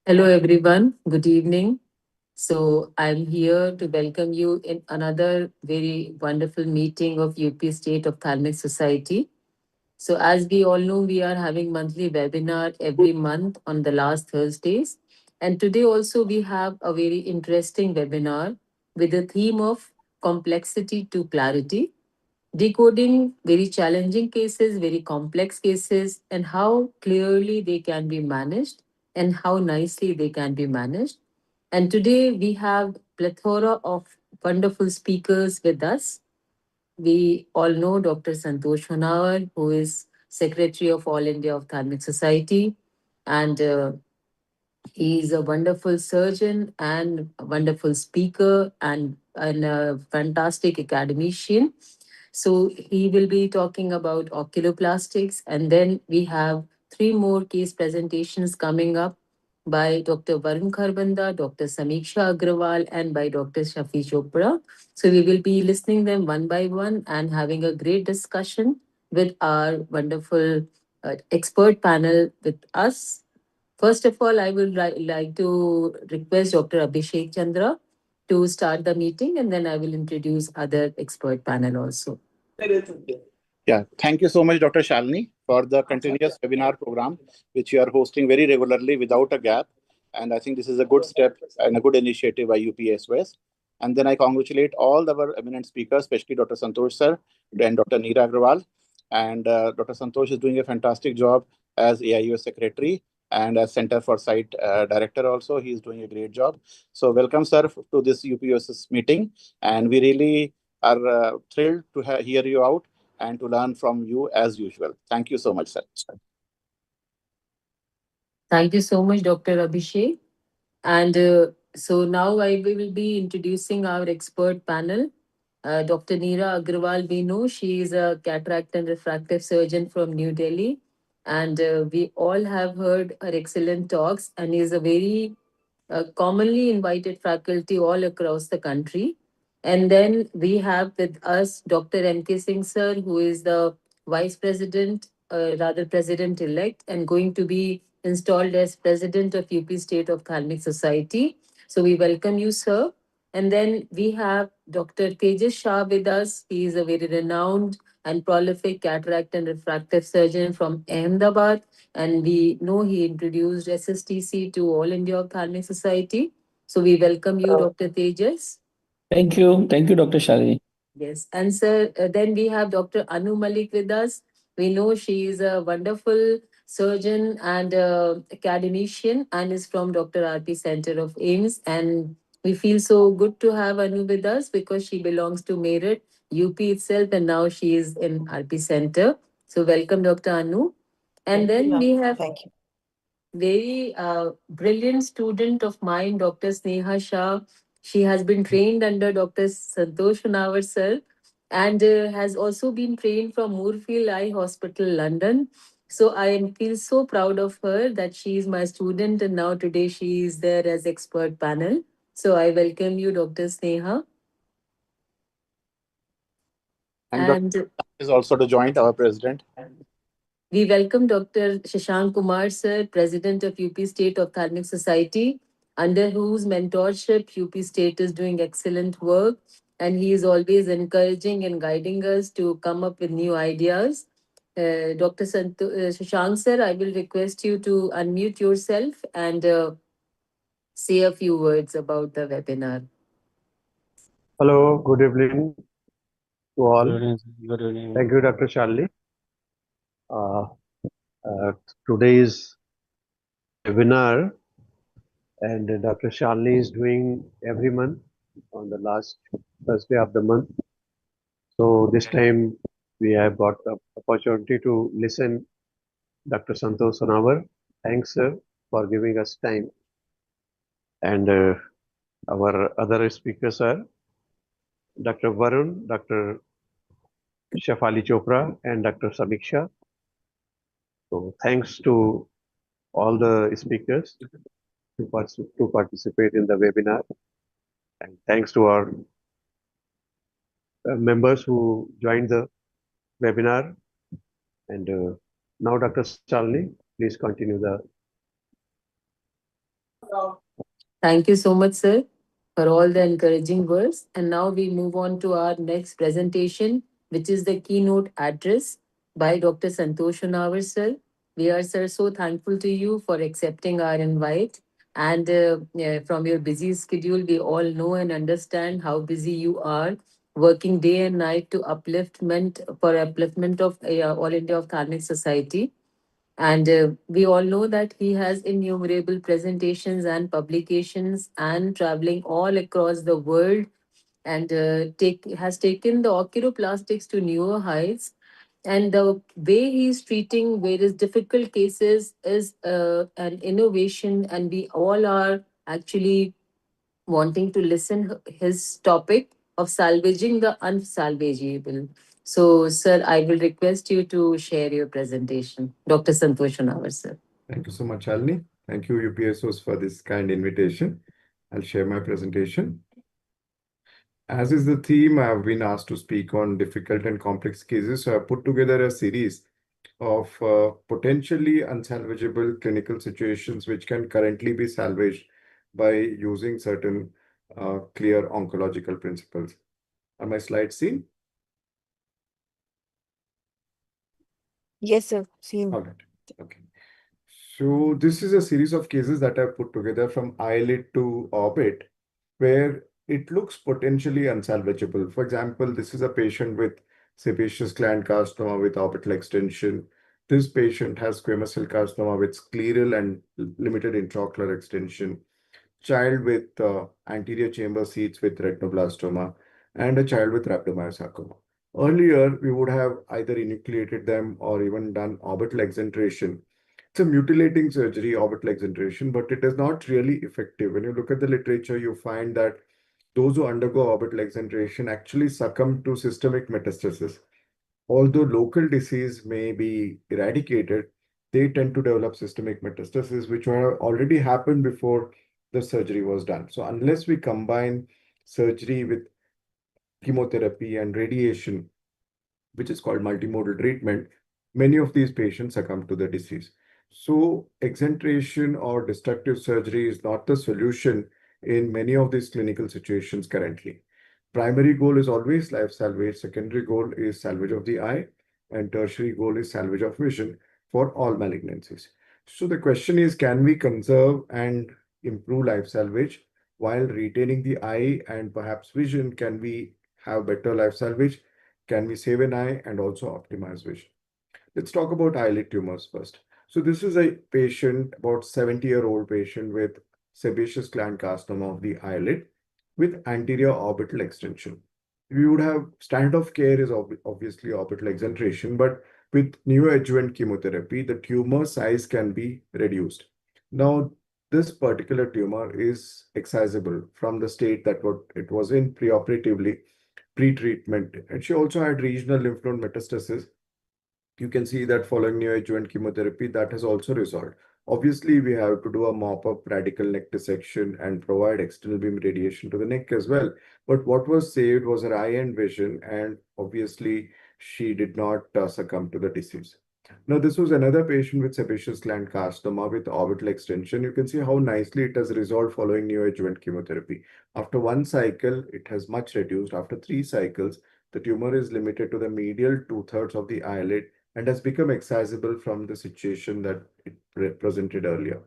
Hello, everyone. Good evening. So, I'm here to welcome you in another very wonderful meeting of UP State Ophthalmic Society. So, as we all know, we are having monthly webinar every month on the last Thursdays. And today also we have a very interesting webinar with the theme of complexity to clarity, decoding very challenging cases, very complex cases, and how clearly they can be managed and how nicely they can be managed. And today we have plethora of wonderful speakers with us. We all know Dr. Santosh Honavar, who is Secretary of All India Ophthalmic Society, and he is a wonderful surgeon and a wonderful speaker and a fantastic academician. So he will be talking about oculoplastics, and then we have three more case presentations coming up by Dr. Varun Kharbanda, Dr. Samiksha Agrawal, and by Dr. Shafi Chopra. So we will be listening them one by one and having a great discussion with our wonderful expert panel with us. First of all, I would like to request Dr. Abhishek Chandra to start the meeting, and then I will introduce other expert panel also. Yeah, thank you so much, Dr. Shalini, for the continuous webinar program, which you are hosting very regularly without a gap. And I think this is a good step and a good initiative by UPSOS. And then I congratulate all our eminent speakers, especially Dr. Santosh sir and Dr. Neera Agrawal. And Dr. Santosh is doing a fantastic job as AIOS secretary and as Center for Sight director also. He is doing a great job. So welcome, sir, to this UPSOS meeting. And we really are thrilled to hear you out and to learn from you as usual. Thank you so much, sir. Thank you so much, Dr. Abhishek. And so now I will be introducing our expert panel. Dr. Neera Agrawal, we know she is a cataract and refractive surgeon from New Delhi. And we all have heard her excellent talks and is a very commonly invited faculty all across the country. And then we have with us Dr. M.K. Singh sir, who is the Vice President, rather President elect, and going to be installed as President of UP State Ophthalmic Society. So we welcome you, sir. And then we have Dr. Tejas Shah with us. He is a very renowned and prolific cataract and refractive surgeon from Ahmedabad. And we know he introduced SSTC to All India Ophthalmic Society. So we welcome you, Dr. Tejas. Thank you. Thank you, Dr. Shalini. Yes. And sir, then we have Dr. Anu Malik with us. We know she is a wonderful surgeon and academician and is from Dr. RP Center of AIMS. And we feel so good to have Anu with us because she belongs to Meerut, UP itself, and now she is in RP Center. So welcome, Dr. Anu. And then we have very brilliant student of mine, Dr. Sneha Shah. She has been trained under Dr. Santosh Honavar sir and has also been trained from Moorfield Eye Hospital, London. So feel so proud of her that she is my student and now today she is there as expert panel. So I welcome you, Dr. Sneha. And Dr. is also to join our president. We welcome Dr. Shashank Kumar sir, President of UP State Ophthalmic Society, under whose mentorship UP State is doing excellent work. And he is always encouraging and guiding us to come up with new ideas. Dr. Shashank sir, I will request you to unmute yourself and say a few words about the webinar. Hello, good evening to all. Good evening. Thank you, Dr. Shalini. Today's webinar, and Dr. Shalini is doing every month on the last Thursday of the month. So this time we have got the opportunity to listen Dr. Santosh Honavar. Thanks, sir, for giving us time. And our other speakers are Dr. Varun, Dr. Shafali Chopra, and Dr. Samiksha. So thanks to all the speakers to participate in the webinar. And thanks to our members who joined the webinar. And now, Dr. Shalini, please continue the Thank you so much, sir, for all the encouraging words. And now we move on to our next presentation, which is the keynote address by Dr. Santosh Honavar, sir. We are, sir, so thankful to you for accepting our invite. And from your busy schedule, we all know and understand how busy you are, working day and night to upliftment of All India Ophthalmic Society. And we all know that he has innumerable presentations and publications and traveling all across the world and has taken the oculoplastics to newer heights. And the way he's treating various difficult cases is an innovation, and we all are actually wanting to listen his topic of salvaging the unsalvageable. So, sir, I will request you to share your presentation. Dr. Santosh Honavar, sir. Thank you so much, Shalini. Thank you, UPSOS, for this kind invitation. I'll share my presentation. As is the theme, I've been asked to speak on difficult and complex cases. So I put together a series of potentially unsalvageable clinical situations which can currently be salvaged by using certain clear oncological principles. Are my slides seen? Yes, sir. Same. All right. Okay. So this is a series of cases that I've put together from eyelid to orbit, where it looks potentially unsalvageable. For example, this is a patient with sebaceous gland carcinoma with orbital extension. This patient has squamous cell carcinoma with scleral and limited intraocular extension, child with anterior chamber seeds with retinoblastoma, and a child with rhabdomyosarcoma. Earlier, we would have either enucleated them or even done orbital exentration. It's a mutilating surgery, orbital exentration, but it is not really effective. When you look at the literature, you find that those who undergo orbital exentration actually succumb to systemic metastasis. Although local disease may be eradicated, they tend to develop systemic metastasis, which have already happened before the surgery was done. So unless we combine surgery with chemotherapy and radiation, which is called multimodal treatment, many of these patients succumb to the disease. So exentration or destructive surgery is not the solution in many of these clinical situations currently. Primary goal is always life salvage, secondary goal is salvage of the eye, and tertiary goal is salvage of vision for all malignancies. So the question is, can we conserve and improve life salvage while retaining the eye and perhaps vision? Can we have better life salvage? Can we save an eye and also optimize vision? Let's talk about eyelid tumors first. So this is a patient, about 70-year-old patient with sebaceous gland carcinoma of the eyelid with anterior orbital extension. We would have standard of care is obviously orbital exentration, but with neoadjuvant chemotherapy, the tumor size can be reduced. Now, this particular tumor is excisable from the state that what it was in preoperatively, pre-treatment. And she also had regional lymph node metastasis. You can see that following neoadjuvant chemotherapy, that has also resolved. Obviously, we have to do a mop-up radical neck dissection and provide external beam radiation to the neck as well. But what was saved was her eye and vision, and obviously, she did not succumb to the disease. Now, this was another patient with sebaceous gland carcinoma with orbital extension. You can see how nicely it has resolved following neoadjuvant chemotherapy. After one cycle, it has much reduced. After 3 cycles, the tumor is limited to the medial two-thirds of the eyelid and has become excisable from the situation that it presented earlier.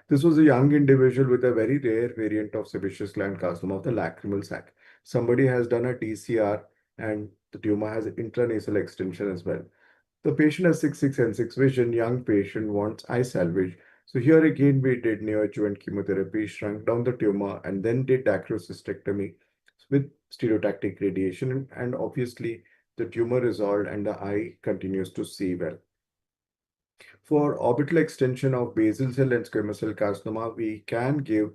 This was a young individual with a very rare variant of sebaceous gland carcinoma of the lacrimal sac. Somebody has done a TCR and the tumor has intranasal extension as well. The patient has 6/6 and 6 vision, young patient wants eye salvage. So here again, we did neoadjuvant chemotherapy, shrunk down the tumor, and then did dacrocystectomy with stereotactic radiation. And obviously, the tumor resolved and the eye continues to see well. For orbital extension of basal cell and squamous cell carcinoma, we can give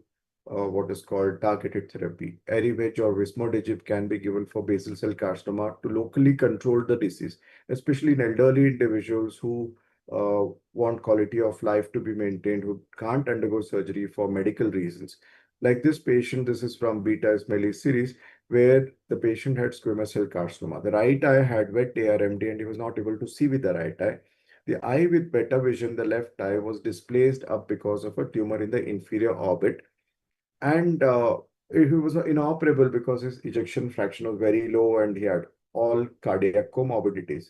what is called targeted therapy. Erivedge or vismodegib can be given for basal cell carcinoma to locally control the disease, especially in elderly individuals who want quality of life to be maintained, who can't undergo surgery for medical reasons. Like this patient, this is from Beta Ismailis series, where the patient had squamous cell carcinoma. The right eye had wet ARMD and he was not able to see with the right eye. The eye with better vision, the left eye, was displaced up because of a tumor in the inferior orbit. And he was inoperable because his ejection fraction was very low and he had all cardiac comorbidities.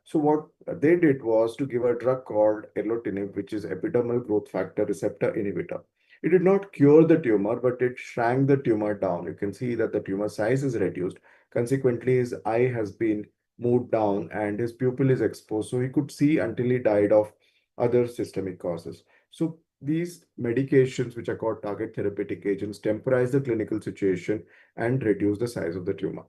So what they did was to give a drug called erlotinib, which is epidermal growth factor receptor inhibitor. It did not cure the tumor, but it shrank the tumor down. You can see that the tumor size is reduced. Consequently, his eye has been moved down and his pupil is exposed. So he could see until he died of other systemic causes. So these medications, which are called target therapeutic agents, temporize the clinical situation and reduce the size of the tumor.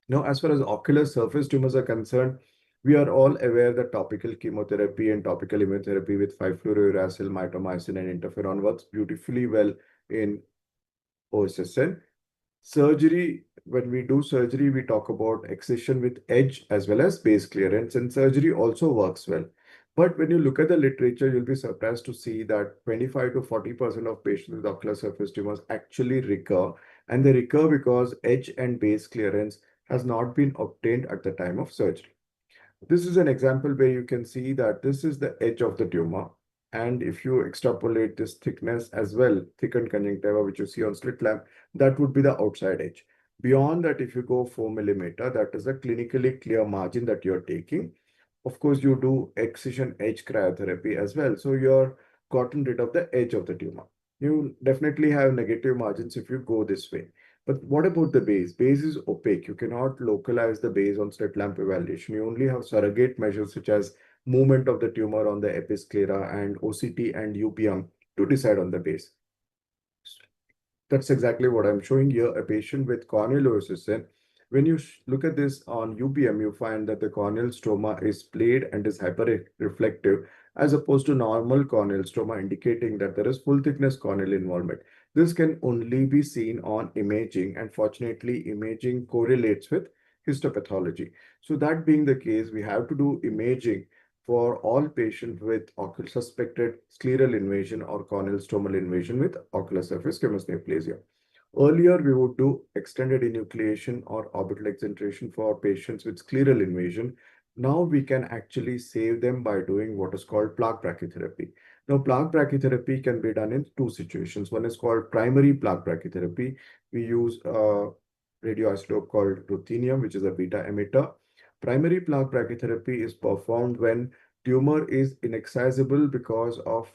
Now, as far as ocular surface tumors are concerned, we are all aware that topical chemotherapy and topical immunotherapy with 5-fluorouracil, mitomycin, and interferon works beautifully well in OSSN. Surgery, when we do surgery, we talk about excision with edge as well as base clearance, and surgery also works well. But when you look at the literature, you'll be surprised to see that 25 to 40% of patients with ocular surface tumors actually recur, and they recur because edge and base clearance has not been obtained at the time of surgery. This is an example where you can see that this is the edge of the tumor. And if you extrapolate this thickness as well, thickened conjunctiva, which you see on slit lamp, that would be the outside edge. Beyond that, if you go 4 millimeter, that is a clinically clear margin that you're taking. Of course, you do excision edge cryotherapy as well. So you're gotten rid of the edge of the tumor. You definitely have negative margins if you go this way. But what about the base? Base is opaque. You cannot localize the base on slit lamp evaluation. You only have surrogate measures such as movement of the tumor on the episclera and OCT and UPM to decide on the base. That's exactly what I'm showing here, a patient with corneal OSSN. When you look at this on UPM, you find that the corneal stroma is splayed and is hyperreflective as opposed to normal corneal stroma, indicating that there is full thickness corneal involvement. This can only be seen on imaging, and fortunately, imaging correlates with histopathology. So that being the case, we have to do imaging for all patients with suspected scleral invasion or corneal stromal invasion with ocular surface squamous neoplasia. Earlier, we would do extended enucleation or orbital excision for patients with scleral invasion. Now we can actually save them by doing what is called plaque brachytherapy. Now, plaque brachytherapy can be done in two situations. One is called primary plaque brachytherapy. We use a radioisotope called ruthenium, which is a beta emitter. Primary plaque brachytherapy is performed when tumor is inexcisable because of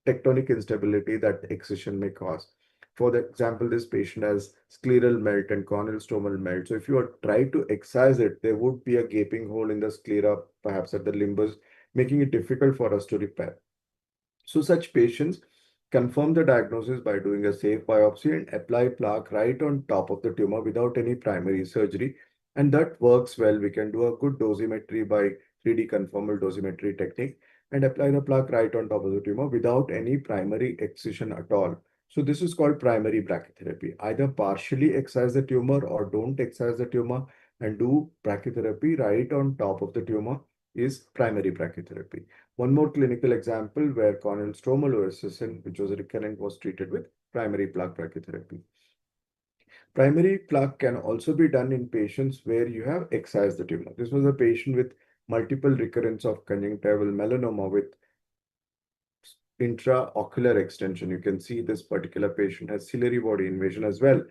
tectonic instability that excision may cause. For example, this patient has scleral melt and corneal stromal melt. So if you try to excise it, there would be a gaping hole in the sclera, perhaps at the limbus, making it difficult for us to repair. So such patients confirm the diagnosis by doing a safe biopsy and apply plaque right on top of the tumor without any primary surgery. And that works well. We can do a good dosimetry by 3D conformal dosimetry technique and apply the plaque right on top of the tumor without any primary excision at all. So this is called primary brachytherapy. Either partially excise the tumor or don't excise the tumor and do brachytherapy right on top of the tumor is primary brachytherapy. One more clinical example where corneal stromal OSSN, which was recurrent, was treated with primary plaque brachytherapy. Primary plaque can also be done in patients where you have excised the tumor. This was a patient with multiple recurrence of conjunctival melanoma with intraocular extension. You can see this particular patient has ciliary body invasion as well.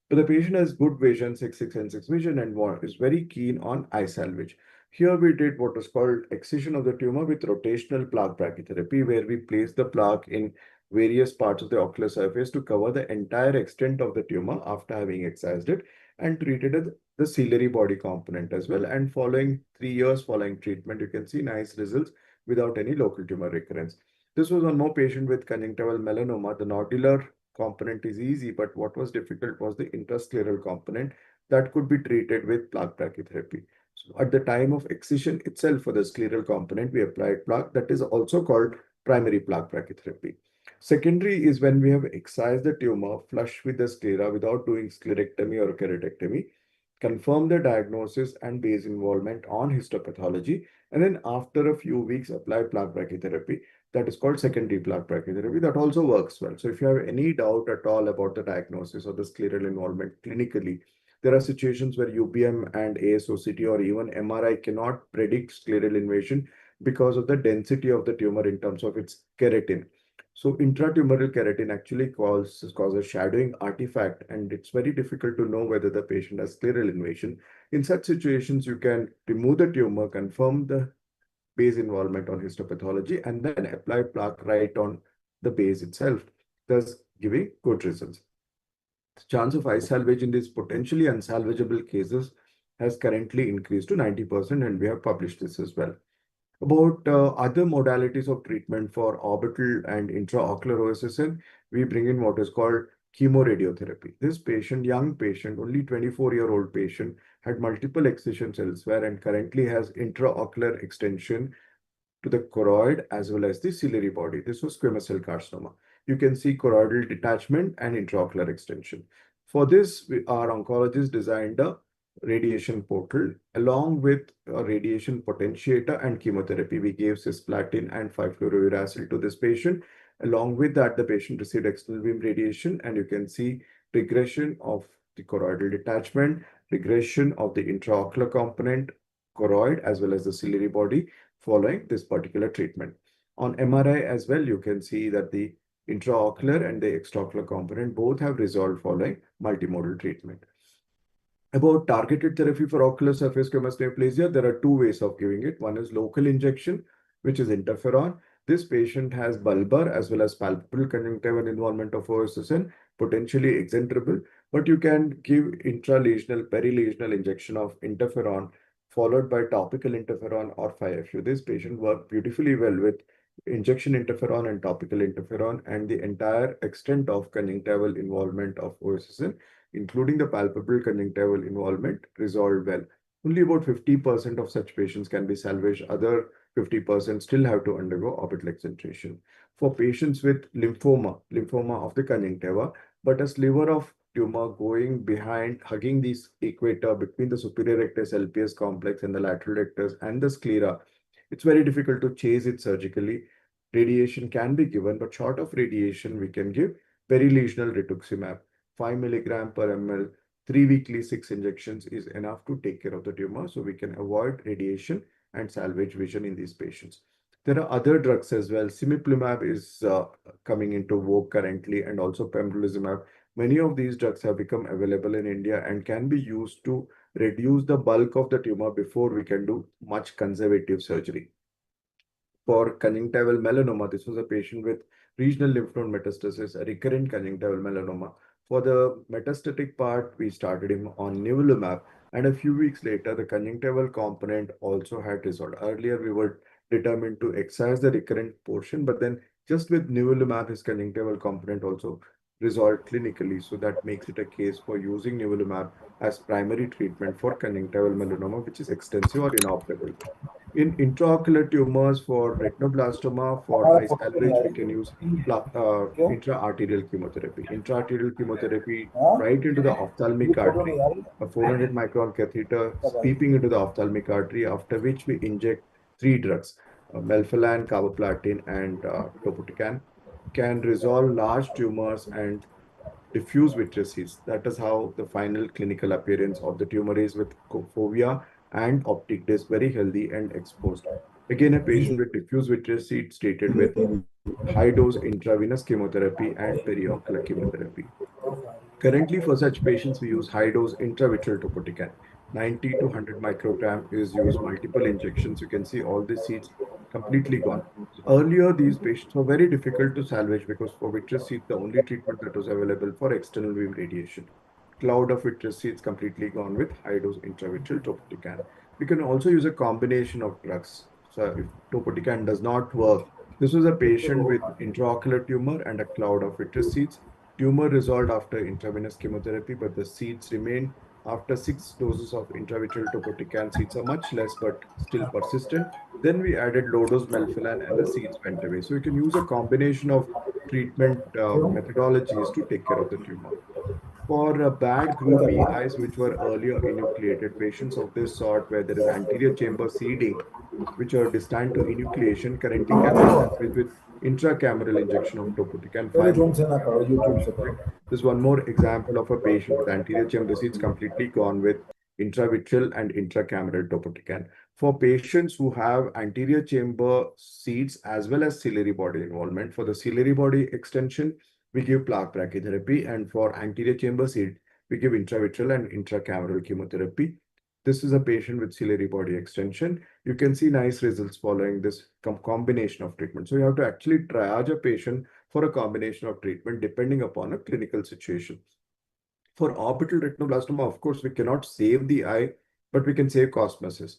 But the patient has good vision, 6/6 and 6 vision, and is very keen on eye salvage. Here we did what is called excision of the tumor with rotational plaque brachytherapy, where we place the plaque in various parts of the ocular surface to cover the entire extent of the tumor after having excised it and treated the ciliary body component as well. And following 3 years following treatment, you can see nice results without any local tumor recurrence. This was one more patient with conjunctival melanoma. The nodular component is easy, but what was difficult was the intrascleral component that could be treated with plaque brachytherapy. So at the time of excision itself for the scleral component, we applied plaque. That is also called primary plaque brachytherapy. Secondary is when we have excised the tumor flush with the sclera without doing sclerectomy or keratectomy, confirm the diagnosis and base involvement on histopathology, and then after a few weeks apply plaque brachytherapy. That is called secondary plaque brachytherapy. That also works well. So if you have any doubt at all about the diagnosis or the scleral involvement clinically, there are situations where UPM and ASOCT or even MRI cannot predict scleral invasion. because of the density of the tumor in terms of its keratin. So intratumoral keratin actually causes shadowing artifact, and it's very difficult to know whether the patient has scleral invasion. In such situations, you can remove the tumor, confirm the base involvement on histopathology, and then apply plaque right on the base itself, thus giving good results. The chance of eye salvage in these potentially unsalvageable cases has currently increased to 90%, and we have published this as well. About other modalities of treatment for orbital and intraocular OSSN, we bring in what is called chemoradiotherapy. This patient, young patient, only 24-year-old patient, had multiple excisions elsewhere and currently has intraocular extension to the choroid as well as the ciliary body. This was squamous cell carcinoma. You can see choroidal detachment and intraocular extension. For this, our oncologist designed a radiation portal along with a radiation potentiator and chemotherapy. We gave cisplatin and 5-fluorouracil to this patient. Along with that, the patient received external beam radiation, and you can see regression of the choroidal detachment, regression of the intraocular component, choroid, as well as the ciliary body following this particular treatment. On MRI as well, you can see that the intraocular and the extraocular component both have resolved following multimodal treatment. About targeted therapy for ocular surface squamous neoplasia, there are two ways of giving it. One is local injection, which is interferon. This patient has bulbar as well as palpable conjunctival involvement of OSSN, potentially exenterable, but you can give intralesional, perilesional injection of interferon followed by topical interferon or 5-FU. This patient worked beautifully well with injection interferon and topical interferon, and the entire extent of conjunctival involvement of OSSN, including the palpable conjunctival involvement, resolved well. Only about 50% of such patients can be salvaged. Other 50% still have to undergo orbital exentration. For patients with lymphoma of the conjunctiva, but a sliver of tumor going behind, hugging this equator between the superior rectus LPS complex and the lateral rectus and the sclera, it's very difficult to chase it surgically. Radiation can be given, but short of radiation, we can give perilesional rituximab. 5 milligram per ml, 3 weekly 6 injections is enough to take care of the tumor, so we can avoid radiation and salvage vision in these patients. There are other drugs as well. Cemiplimab is coming into vogue currently, and also pembrolizumab. Many of these drugs have become available in India and can be used to reduce the bulk of the tumor before we can do much conservative surgery. For conjunctival melanoma, this was a patient with regional lymph node metastasis, a recurrent conjunctival melanoma. For the metastatic part, we started him on nivolumab, and a few weeks later, the conjunctival component also had resolved. Earlier, we were determined to excise the recurrent portion, but then just with nivolumab, his conjunctival component also resolved clinically. So that makes it a case for using nivolumab as primary treatment for conjunctival melanoma, which is extensive or inoperable. In intraocular tumors for retinoblastoma, for eye salvage, we can use intraarterial chemotherapy. Intraarterial chemotherapy right into the ophthalmic artery, a 400 micron catheter peeping into the ophthalmic artery, after which we inject 3 drugs, melphalan, carboplatin, and topotecan, can resolve large tumors and diffuse vitreous seeds. That is how the final clinical appearance of the tumor is, with fovea and optic disc very healthy and exposed. Again, a patient with diffuse vitreous seeds treated with high-dose intravenous chemotherapy and periocular chemotherapy. Currently, for such patients, we use high-dose intravitreal topotecan. 90 to 100 microgram is used, multiple injections. You can see all the seeds completely gone. Earlier, these patients were very difficult to salvage because for vitreous seeds, the only treatment that was available for external beam radiation. Cloud of vitreous seeds completely gone with high-dose intravitreal topotecan. We can also use a combination of drugs. So if topotecan does not work, this was a patient with intraocular tumor and a cloud of vitreous seeds. Tumor resolved after intravenous chemotherapy, but the seeds remain after 6 doses of intravitreal topotecan. Seeds are much less, but still persistent. Then we added low-dose melphalan and the seeds went away. So you can use a combination of treatment methodologies to take care of the tumor. For bad groomy eyes, which were earlier enucleated, patients of this sort, where there is anterior chamber seeding, which are distant to enucleation, currently can be salvaged with intracameral injection of topotecan 5 mg. This is one more example of a patient with anterior chamber seeds completely gone with intravitreal and intracameral topotecan. For patients who have anterior chamber seeds as well as ciliary body involvement, for the ciliary body extension, we give plaque brachytherapy, and for anterior chamber seed, we give intravitreal and intracameral chemotherapy. This is a patient with ciliary body extension. You can see nice results following this combination of treatment. So you have to actually triage a patient for a combination of treatment depending upon a clinical situation. For orbital retinoblastoma, of course, we cannot save the eye, but we can save cosmesis.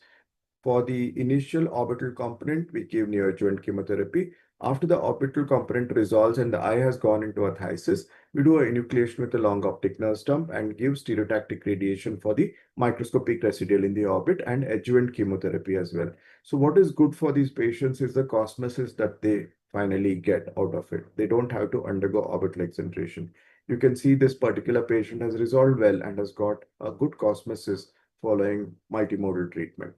For the initial orbital component, we give neoadjuvant chemotherapy. After the orbital component resolves and the eye has gone into athysis, we do a enucleation with a long optic nerve stump and give stereotactic radiation for the microscopic residual in the orbit and adjuvant chemotherapy as well. So what is good for these patients is the cosmesis that they finally get out of it. They don't have to undergo orbital excision. You can see this particular patient has resolved well and has got a good cosmesis following multimodal treatment.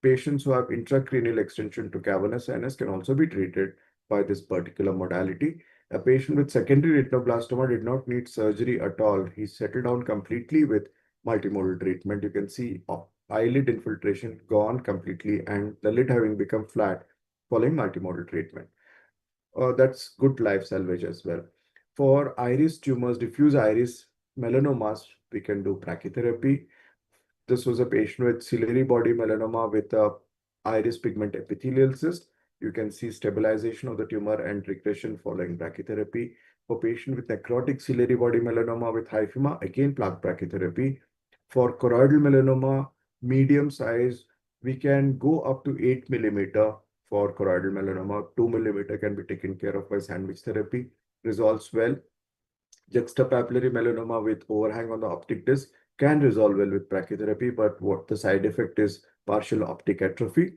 Patients who have intracranial extension to cavernous sinus can also be treated by this particular modality. A patient with secondary retinoblastoma did not need surgery at all. He settled down completely with multimodal treatment. You can see eyelid infiltration gone completely and the lid having become flat following multimodal treatment. That's good life salvage as well. For iris tumors, diffuse iris melanomas, we can do brachytherapy. This was a patient with ciliary body melanoma with a iris pigment epithelial cyst. You can see stabilization of the tumor and regression following brachytherapy. For patient with necrotic ciliary body melanoma with hyphema, again plaque brachytherapy. For choroidal melanoma, medium size, we can go up to 8 millimeter. For choroidal melanoma, 2 millimeter can be taken care of by sandwich therapy. Resolves well. Juxtapapillary melanoma with overhang on the optic disc can resolve well with brachytherapy, but what the side effect is partial optic atrophy.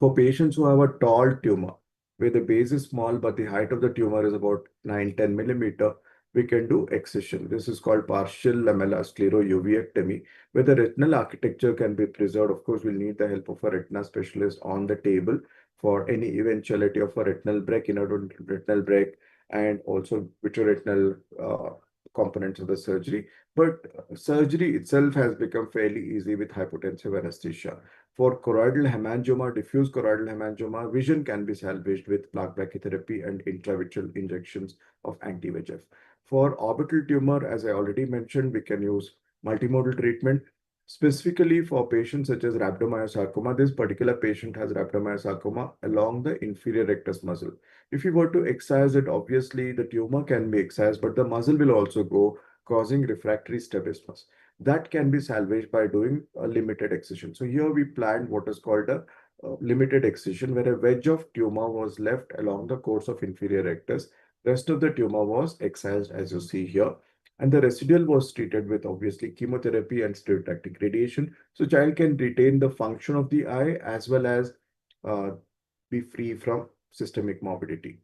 For patients who have a tall tumor, where the base is small, but the height of the tumor is about 9-10 millimeter, we can do excision. This is called partial lamellar sclerouvectomy, where the retinal architecture can be preserved. Of course, we'll need the help of a retina specialist on the table for any eventuality of a retinal break, inadvertent retinal break, and also vitreoretinal components of the surgery. But surgery itself has become fairly easy with hypotensive anesthesia. For choroidal hemangioma, diffuse choroidal hemangioma, vision can be salvaged with plaque brachytherapy and intravitreal injections of anti-VEGF. For orbital tumor, as I already mentioned, we can use multimodal treatment. Specifically for patients such as rhabdomyosarcoma, this particular patient has rhabdomyosarcoma along the inferior rectus muscle. If you were to excise it, obviously the tumor can be excised, but the muscle will also go, causing refractory strabismus. That can be salvaged by doing a limited excision. So here we planned what is called a limited excision, where a wedge of tumor was left along the course of inferior rectus. Rest of the tumor was excised, as you see here. And the residual was treated with obviously chemotherapy and stereotactic radiation. So child can retain the function of the eye as well as be free from systemic morbidity.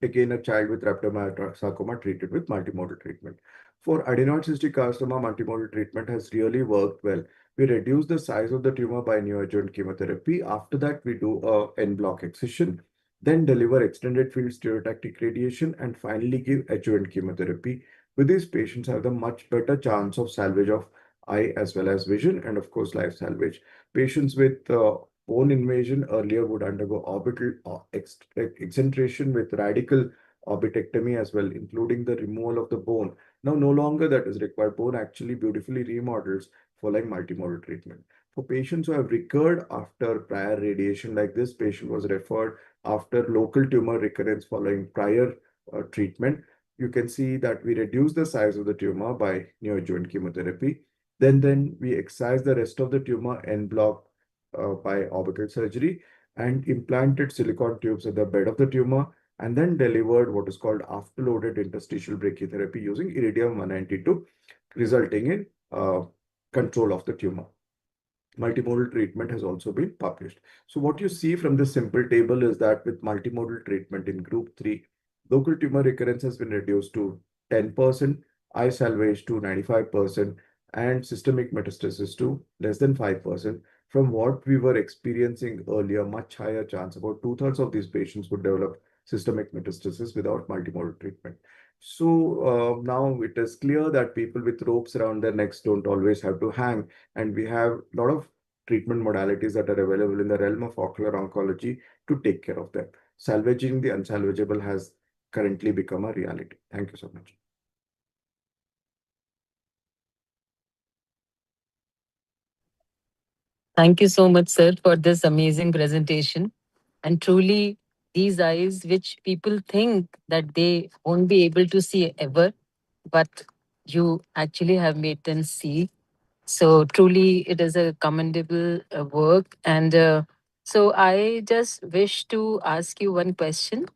Again, a child with rhabdomyosarcoma treated with multimodal treatment. For adenoid cystic carcinoma, multimodal treatment has really worked well. We reduce the size of the tumor by neoadjuvant chemotherapy. After that, we do a en-bloc excision, then deliver extended field stereotactic radiation, and finally give adjuvant chemotherapy. With these patients have the much better chance of salvage of eye as well as vision, and of course life salvage. Patients with bone invasion earlier would undergo orbital excision with radical orbitectomy as well, including the removal of the bone. Now no longer that is required. Bone actually beautifully remodels following multimodal treatment. For patients who have recurred after prior radiation, like this patient was referred after local tumor recurrence following prior treatment, you can see that we reduce the size of the tumor by neoadjuvant chemotherapy. Then we excise the rest of the tumor en bloc by orbital surgery and implanted silicone tubes at the bed of the tumor, and then delivered what is called afterloaded interstitial brachytherapy using iridium 192, resulting in control of the tumor. Multimodal treatment has also been published. So what you see from this simple table is that with multimodal treatment in group 3, local tumor recurrence has been reduced to 10%, eye salvage to 95%, and systemic metastasis to less than 5%. From what we were experiencing earlier, much higher chance, about 2/3 of these patients would develop systemic metastasis without multimodal treatment. So now it is clear that people with ropes around their necks don't always have to hang, and we have a lot of treatment modalities that are available in the realm of ocular oncology to take care of them. Salvaging the unsalvageable has currently become a reality. Thank you so much. Thank you so much, sir, for this amazing presentation. And truly, these eyes, which people think that they won't be able to see ever, but you actually have made them see. So truly, it is a commendable work. And so I just wish to ask you one question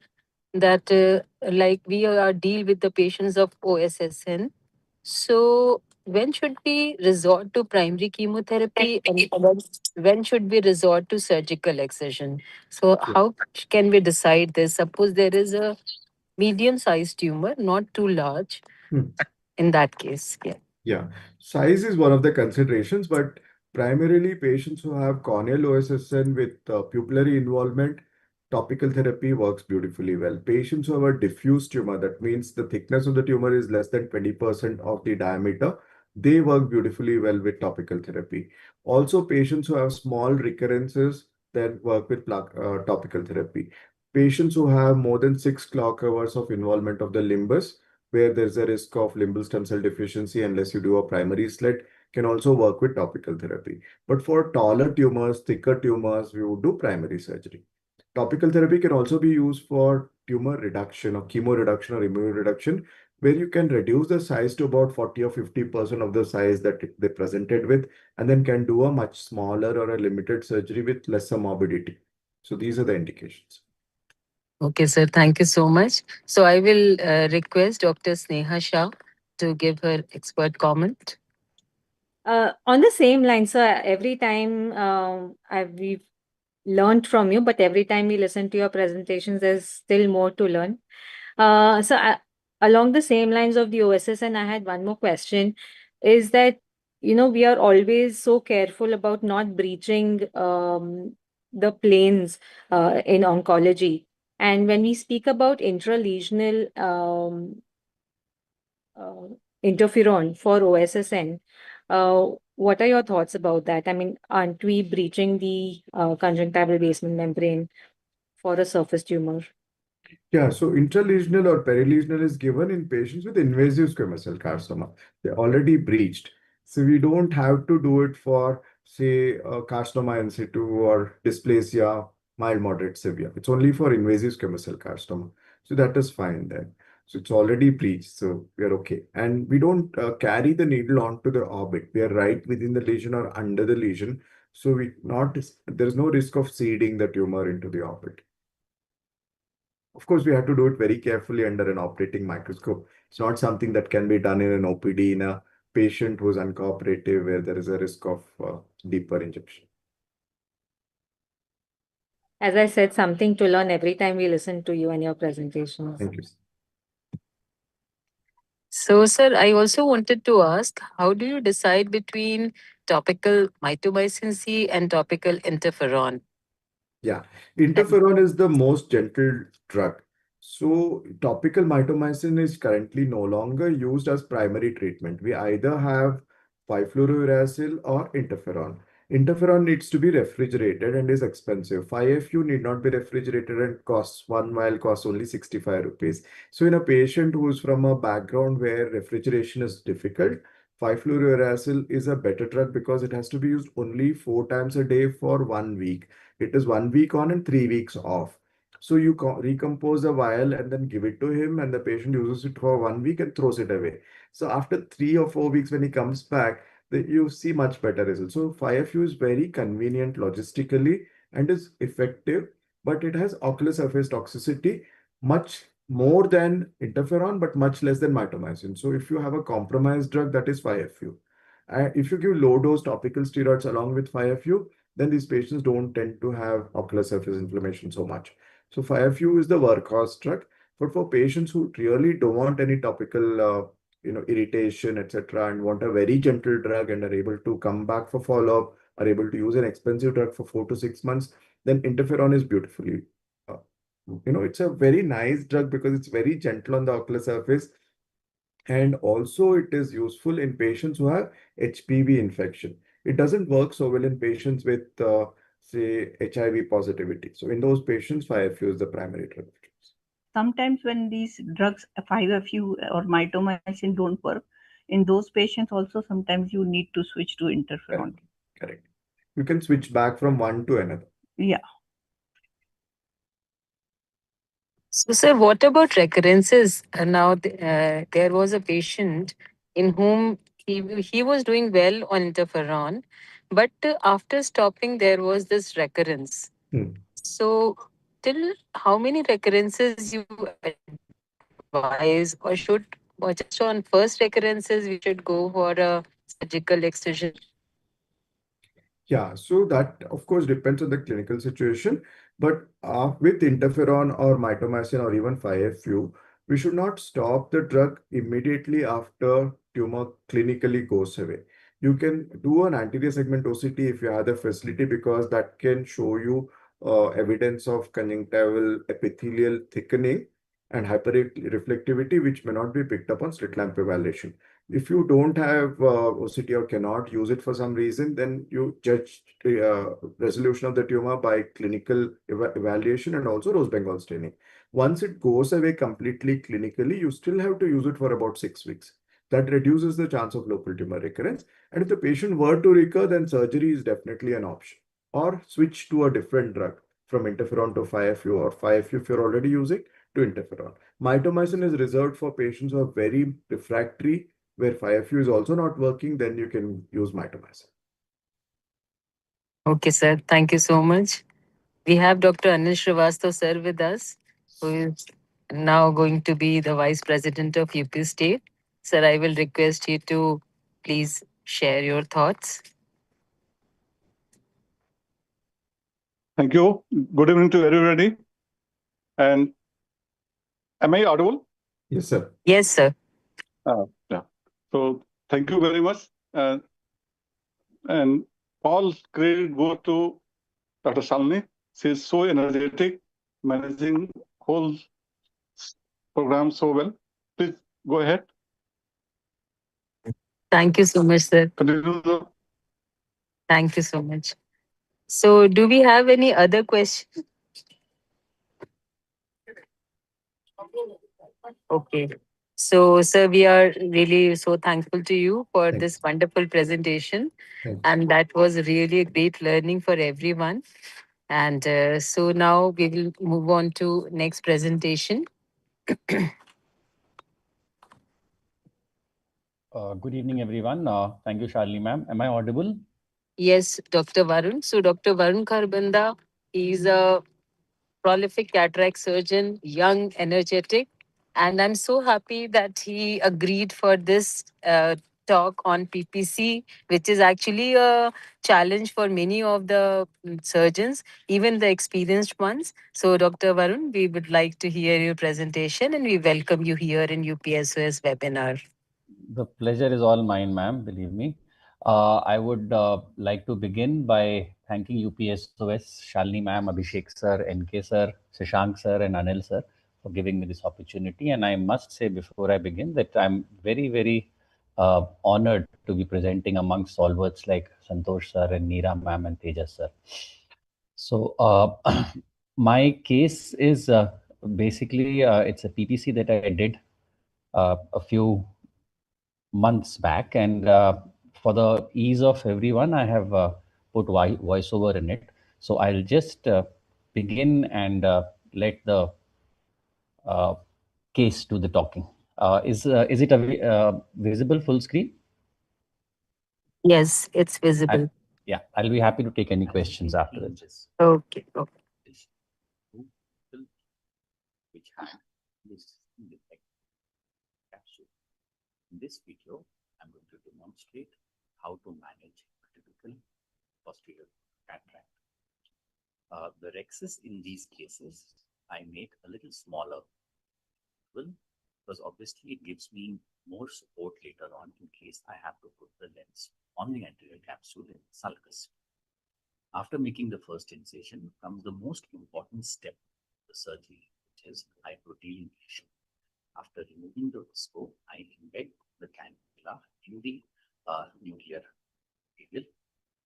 that, like, we are deal with the patients of OSSN. So when should we resort to primary chemotherapy, and when should we resort to surgical excision? So how can we decide this? Suppose there is a medium-sized tumor, not too large. Hmm. In that case, yeah. Yeah, size is one of the considerations, but primarily patients who have corneal OSSN with pupillary involvement, topical therapy works beautifully well. Patients who have a diffuse tumor, that means the thickness of the tumor is less than 20% of the diameter, they work beautifully well with topical therapy. Also, patients who have small recurrences then work with topical therapy. Patients who have more than 6 clock hours of involvement of the limbus, where there's a risk of limbal stem cell deficiency unless you do a primary slit, can also work with topical therapy. But for taller tumors, thicker tumors, we would do primary surgery. Topical therapy can also be used for tumor reduction or chemo reduction or immune reduction, where you can reduce the size to about 40 or 50% of the size that they presented with, and then can do a much smaller or a limited surgery with lesser morbidity. So these are the indications. Okay, sir. Thank you so much. So I will request Dr. Sneha Shah to give her expert comment. On the same line, sir, every time we've learned from you, but every time we listen to your presentations, there's still more to learn. Along the same lines of the OSS, and I had one more question, is that, we are always so careful about not breaching the planes in oncology. And when we speak about intralesional uh, interferon for OSSN, what are your thoughts about that? I mean, aren't we breaching the conjunctival basement membrane for a surface tumor? Yeah, so intralesional or perilesional is given in patients with invasive squamous cell carcinoma. They're already breached. So we don't have to do it for, say, carcinoma in situ or dysplasia, mild, moderate, severe. It's only for invasive squamous cell carcinoma. So that is fine then. So it's already breached, so we are okay. And we don't carry the needle onto the orbit. We are right within the lesion or under the lesion. So there's no risk of seeding the tumor into the orbit. Of course, we have to do it very carefully under an operating microscope. It's not something that can be done in an OPD in a patient who's uncooperative, where there is a risk of deeper injection. As I said, something to learn every time we listen to you and your presentations. Thank you. So, sir, I also wanted to ask, how do you decide between topical mitomycin C and topical interferon? Yeah, interferon is the most gentle drug. So topical mitomycin is currently no longer used as primary treatment. We either have 5-fluorouracil or interferon. Interferon needs to be refrigerated and is expensive. 5-FU need not be refrigerated and costs one vial costs only 65 rupees. So in a patient who is from a background where refrigeration is difficult, 5-fluorouracil is a better drug because it has to be used only 4 times a day for 1 week. It is 1 week on and 3 weeks off. So you recompose a vial and then give it to him, and the patient uses it for 1 week and throws it away. So after 3 or 4 weeks, when he comes back, you see much better results. So 5FU is very convenient logistically and is effective, but it has ocular surface toxicity much more than interferon, but much less than mitomycin. So if you have a compromised drug, that is 5FU. If you give low dose topical steroids along with 5FU, then these patients don't tend to have ocular surface inflammation so much. So 5FU is the workhorse drug, but for patients who really don't want any topical, irritation, etc., and want a very gentle drug and are able to come back for follow-up, are able to use an expensive drug for 4 to 6 months, then interferon is beautifully. It's a very nice drug because it's very gentle on the ocular surface. And also it is useful in patients who have HPV infection. It doesn't work so well in patients with, say, HIV positivity. So in those patients, 5-FU is the primary drug of choice. Sometimes when these drugs, 5-FU or mitomycin, don't work, in those patients also sometimes you need to switch to interferon. Correct. You can switch back from one to another. Yeah. So, sir, what about recurrences? There was a patient in whom he was doing well on interferon, but after stopping, there was this recurrence. So, till how many recurrences you advise, or just on first recurrences, we should go for a surgical excision? Yeah, so that of course depends on the clinical situation, but with interferon or mitomycin or even 5-FU, we should not stop the drug immediately after tumor clinically goes away. You can do an anterior segment OCT if you have the facility, because that can show you evidence of conjunctival epithelial thickening and hyperreflectivity, which may not be picked up on slit lamp evaluation. If you don't have OCT or cannot use it for some reason, then you judge the resolution of the tumor by clinical evaluation and also Rose Bengal staining. Once it goes away completely clinically, you still have to use it for about 6 weeks. That reduces the chance of local tumor recurrence. And if the patient were to recur, then surgery is definitely an option. Or switch to a different drug from interferon to 5-FU, or 5-FU if you're already using to interferon. Mitomycin is reserved for patients who are very refractory, where 5-FU is also not working, then you can use mitomycin. Okay, sir. Thank you so much. We have Dr. Anil Srivastav, sir, with us, who is now going to be the Vice President of UP State. Sir, I will request you to please share your thoughts. Thank you. Good evening to everybody. And am I audible? Yes, sir. Yes, sir. Yeah. So thank you very much. And all credit goes to Dr. Shalini. She is so energetic, managing whole program so well. Please go ahead. Thank you so much, sir. Continue. Thank you so much. So, do we have any other questions? Okay. So, sir, we are really so thankful to you for this wonderful presentation. And that was really a great learning for everyone. And so now we will move on to next presentation. Good evening, everyone. Thank you, Shalini ma'am. Am I audible? Yes, Dr. Varun. So Dr. Varun Kharbanda is a prolific cataract surgeon, young, energetic, and I'm so happy that he agreed for this talk on PPC, which is actually a challenge for many of the surgeons, even the experienced ones. So, Dr. Varun, we would like to hear your presentation and we welcome you here in UPSOS webinar. The pleasure is all mine, ma'am, believe me. I would like to begin by thanking UPSOS, Shalini ma'am, Abhishek sir, NK sir, Shashank sir, and Anil sir for giving me this opportunity. And I must say before I begin that I'm very, very honored to be presenting amongst stalwarts like Santosh sir and Neera ma'am and Tejas sir. So my case is basically it's a PPC that I did a few months back, and for the ease of everyone, I have put voiceover in it. So I'll just begin and let the case do the talking. Is it a visible full screen? Yes, it's visible. Yeah, I'll be happy to take any questions after this. Okay. Okay. Which have this defect capsule. In this video, I'm going to demonstrate how to manage a typical posterior cataract. The rexes in these cases, I make a little smaller because obviously it gives me more support later on in case I have to put the lens on the anterior capsule in sulcus. After making the first incision comes the most important step of the surgery, which is hydrodelineation. After removing the scope, I embed the cannula in the nuclear epithelium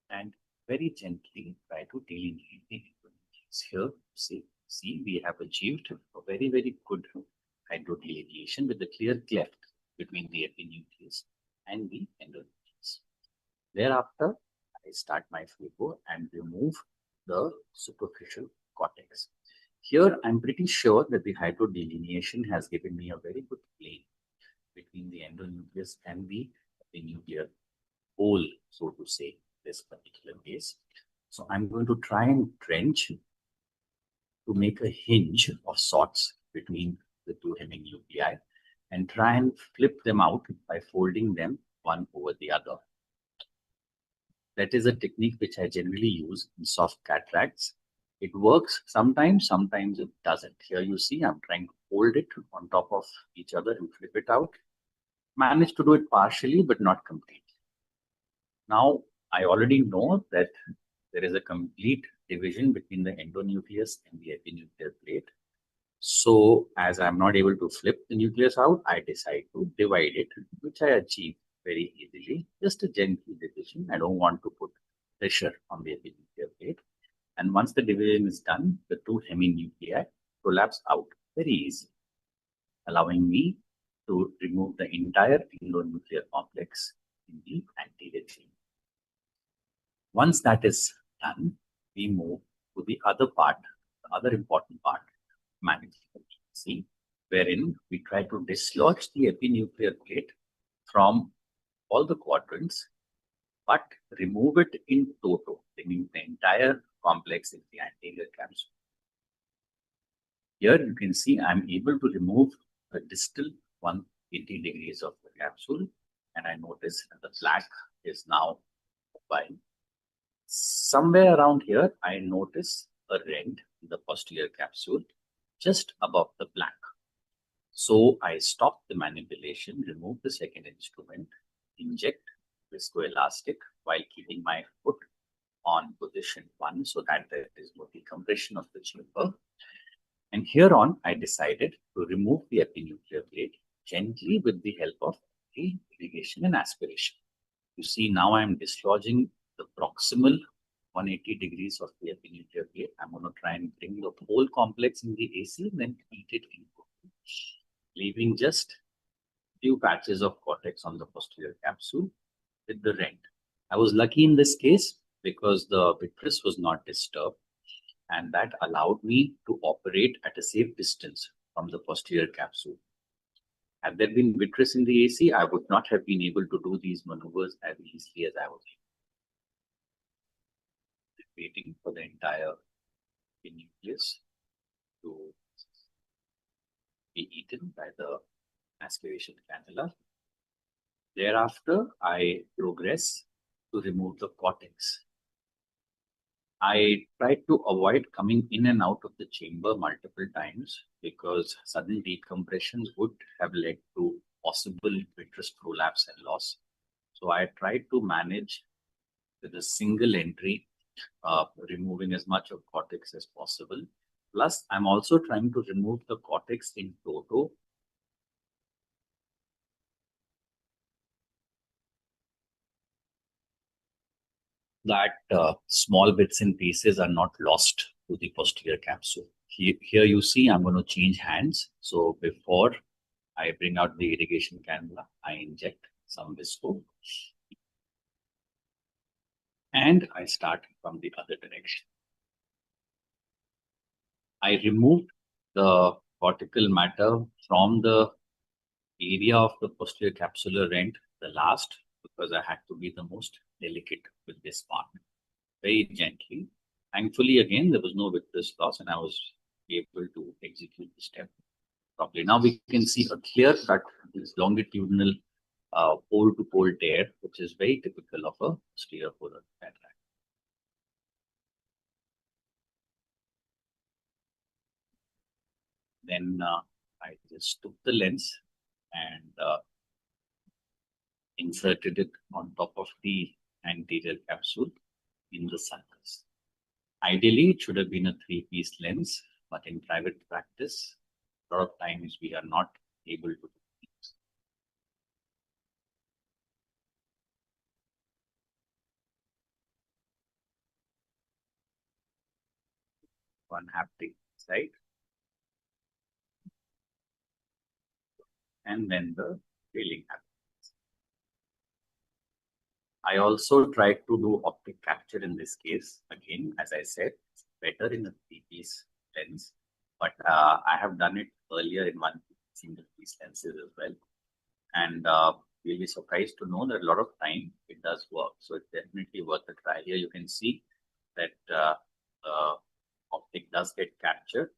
and very gently try to delineate the endonucleus. Here, see, we have achieved a very, very good hydrodelineation with a clear cleft between the epinucleus and the endonucleus. Thereafter, I start my phlebo and remove the superficial cortex. Here, I'm pretty sure that the hydrodelineation has given me a very good plane between the endonucleus and the epinuclear hole, so to say, this particular case. So I'm going to try and trench to make a hinge of sorts between the two heminuclei and try and flip them out by folding them one over the other. That is a technique which I generally use in soft cataracts. It works sometimes, sometimes it doesn't. Here you see I'm trying to hold it on top of each other and flip it out. Managed to do it partially, but not completely. Now, I already know that there is a complete division between the endonucleus and the epinuclear plate. So, as I'm not able to flip the nucleus out, I decide to divide it, which I achieve very easily. Just a gentle division. I don't want to put pressure on the epinuclear plate. And once the division is done, the two heminuclei collapse out very easily, allowing me to remove the entire endonuclear complex in the anterior chamber. Once that is done, we move to the other part, the other important part, management, see, wherein we try to dislodge the epinuclear plate from all the quadrants, but remove it in toto, bringing the entire complex in the anterior capsule. Here you can see I'm able to remove the distal 180 degrees of the capsule, and I notice that the plaque is now mobile. Somewhere around here, I notice a rent in the posterior capsule just above the plaque. So I stop the manipulation, remove the second instrument, inject viscoelastic while keeping my foot on position 1 so that there is no decompression of the chamber. And here on, I decided to remove the epinuclear plate gently with the help of the irrigation and aspiration. You see, now I'm dislodging the proximal 180 degrees of the epinuclear plate. I'm going to try and bring the whole complex in the AC and then eat it in, leaving just few patches of cortex on the posterior capsule with the rent. I was lucky in this case because the vitreous was not disturbed, and that allowed me to operate at a safe distance from the posterior capsule. Had there been vitreous in the AC, I would not have been able to do these maneuvers as easily as I was waiting for the entire nucleus to be eaten by the aspiration cannula. Thereafter, I progress to remove the cortex. I tried to avoid coming in and out of the chamber multiple times because sudden decompressions would have led to possible vitreous prolapse and loss. So I tried to manage with a single entry, removing as much of cortex as possible. Plus, I'm also trying to remove the cortex in toto. That small bits and pieces are not lost to the posterior capsule. Here you see I'm going to change hands. So before I bring out the irrigation cannula, I inject some visco. And I start from the other direction. I removed the cortical matter from the area of the posterior capsular rent, the last, because I had to be the most delicate with this part. Very gently. Thankfully, again, there was no vitreous loss and I was able to execute the step properly. Now we can see a clear cut, this longitudinal pole-to-pole tear, which is very typical of a posterior polar cataract. Then I just took the lens and inserted it on top of the anterior capsule in the sulcus. Ideally, it should have been a 3-piece lens, but in private practice, a lot of times we are not able to do this. one haptic side, and then the trailing haptic. I also tried to do optic capture in this case. Again, as I said, it's better in a three-piece lens, but I have done it earlier in one single-piece lenses as well. And you'll be surprised to know that a lot of time it does work. So it's definitely worth a try. Here you can see that optic does get captured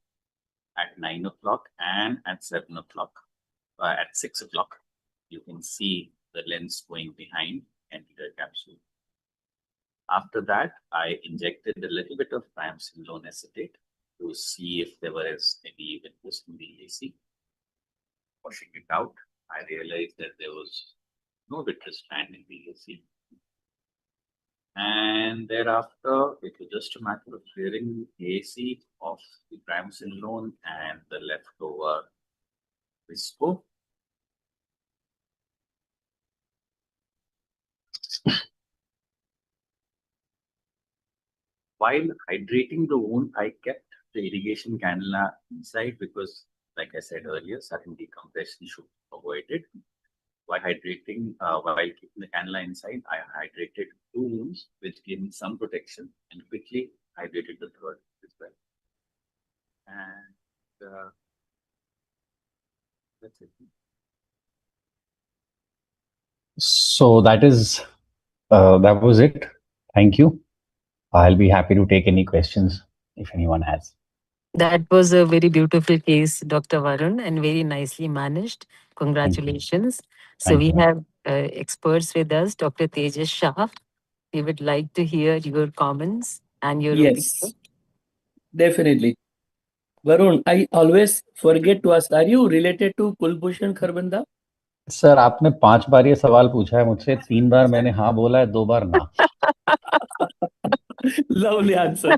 at 9 o'clock and at 7 o'clock. At 6 o'clock, you can see the lens going behind anterior capsule. After that, I injected a little bit of triamcinolone acetate to see if there was any witness in the AC. Washing it out, I realized that there was no vitreous strand in the AC. And thereafter, it was just a matter of clearing the AC of the triamcinolone and the leftover visco. While hydrating the wound, I kept the irrigation cannula inside because, like I said earlier, sudden decompression should be avoided. While hydrating, while keeping the cannula inside, I hydrated 2 wounds, which gave me some protection, and quickly hydrated the third as well. And that's it. So that was it. Thank you. I'll be happy to take any questions if anyone has. That was a very beautiful case, Dr. Varun, and very nicely managed. Congratulations. So Thank we you. have experts with us, Dr. Tejas Shah. We would like to hear your comments and your Yes, opinion. definitely. Varun, I always forget to ask, are you related to Kulbhushan Kharbanda? Sir आपने 5 बार ये सवाल पूछा है मुझसे, 3 बार मैंने हाँ बोला है, 2 बार ना. Lovely answer.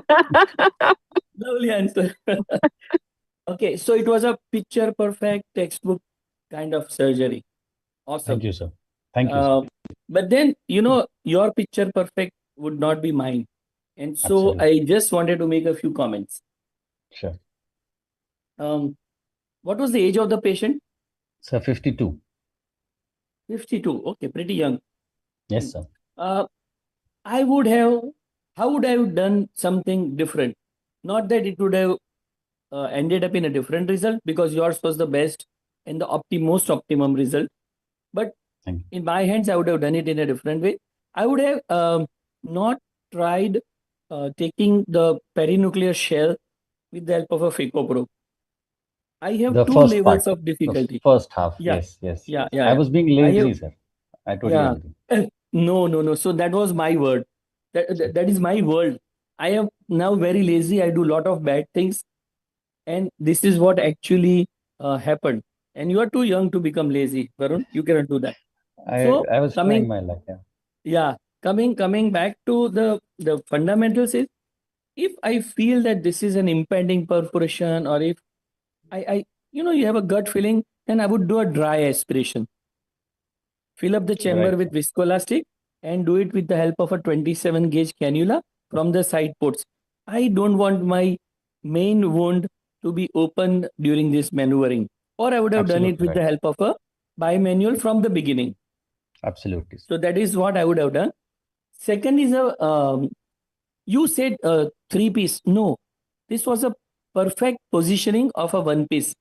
Lovely answer. Okay, so it was a picture perfect textbook kind of surgery. Awesome. Thank you, sir. Thank you, sir. But then, your picture perfect would not be mine. And so Absolutely. I just wanted to make a few comments. Sure. What was the age of the patient? Sir, 52. 52. Okay, pretty young. Yes, sir. How would I have done something different? Not that it would have ended up in a different result, because yours was the best and the most optimum result. But Thank you. in my hands, I would have done it in a different way. I would have not tried taking the perinuclear shell with the help of a phacoprobe. I have The 2 first levels part, of difficulty. the first half. Yeah. Yes. Yeah. I was being I lazy, have, sir. I totally agree. No. So that was my word. That is my world. I am now very lazy. I do a lot of bad things. And this is what actually happened. And you are too young to become lazy, Varun. You cannot do that. So I was trying my luck. Yeah. Coming back to the fundamentals is, if I feel that this is an impending perforation, or if I you have a gut feeling, then I would do a dry aspiration. Fill up the chamber Right. with viscoelastic and do it with the help of a 27 gauge cannula from the side ports. I don't want my main wound to be open during this maneuvering, or I would have done it Absolutely with the right. help of a bimanual from the beginning. Absolutely. So that is what I would have done. Second is you said 3-piece. No, this was a perfect positioning of a 1-piece.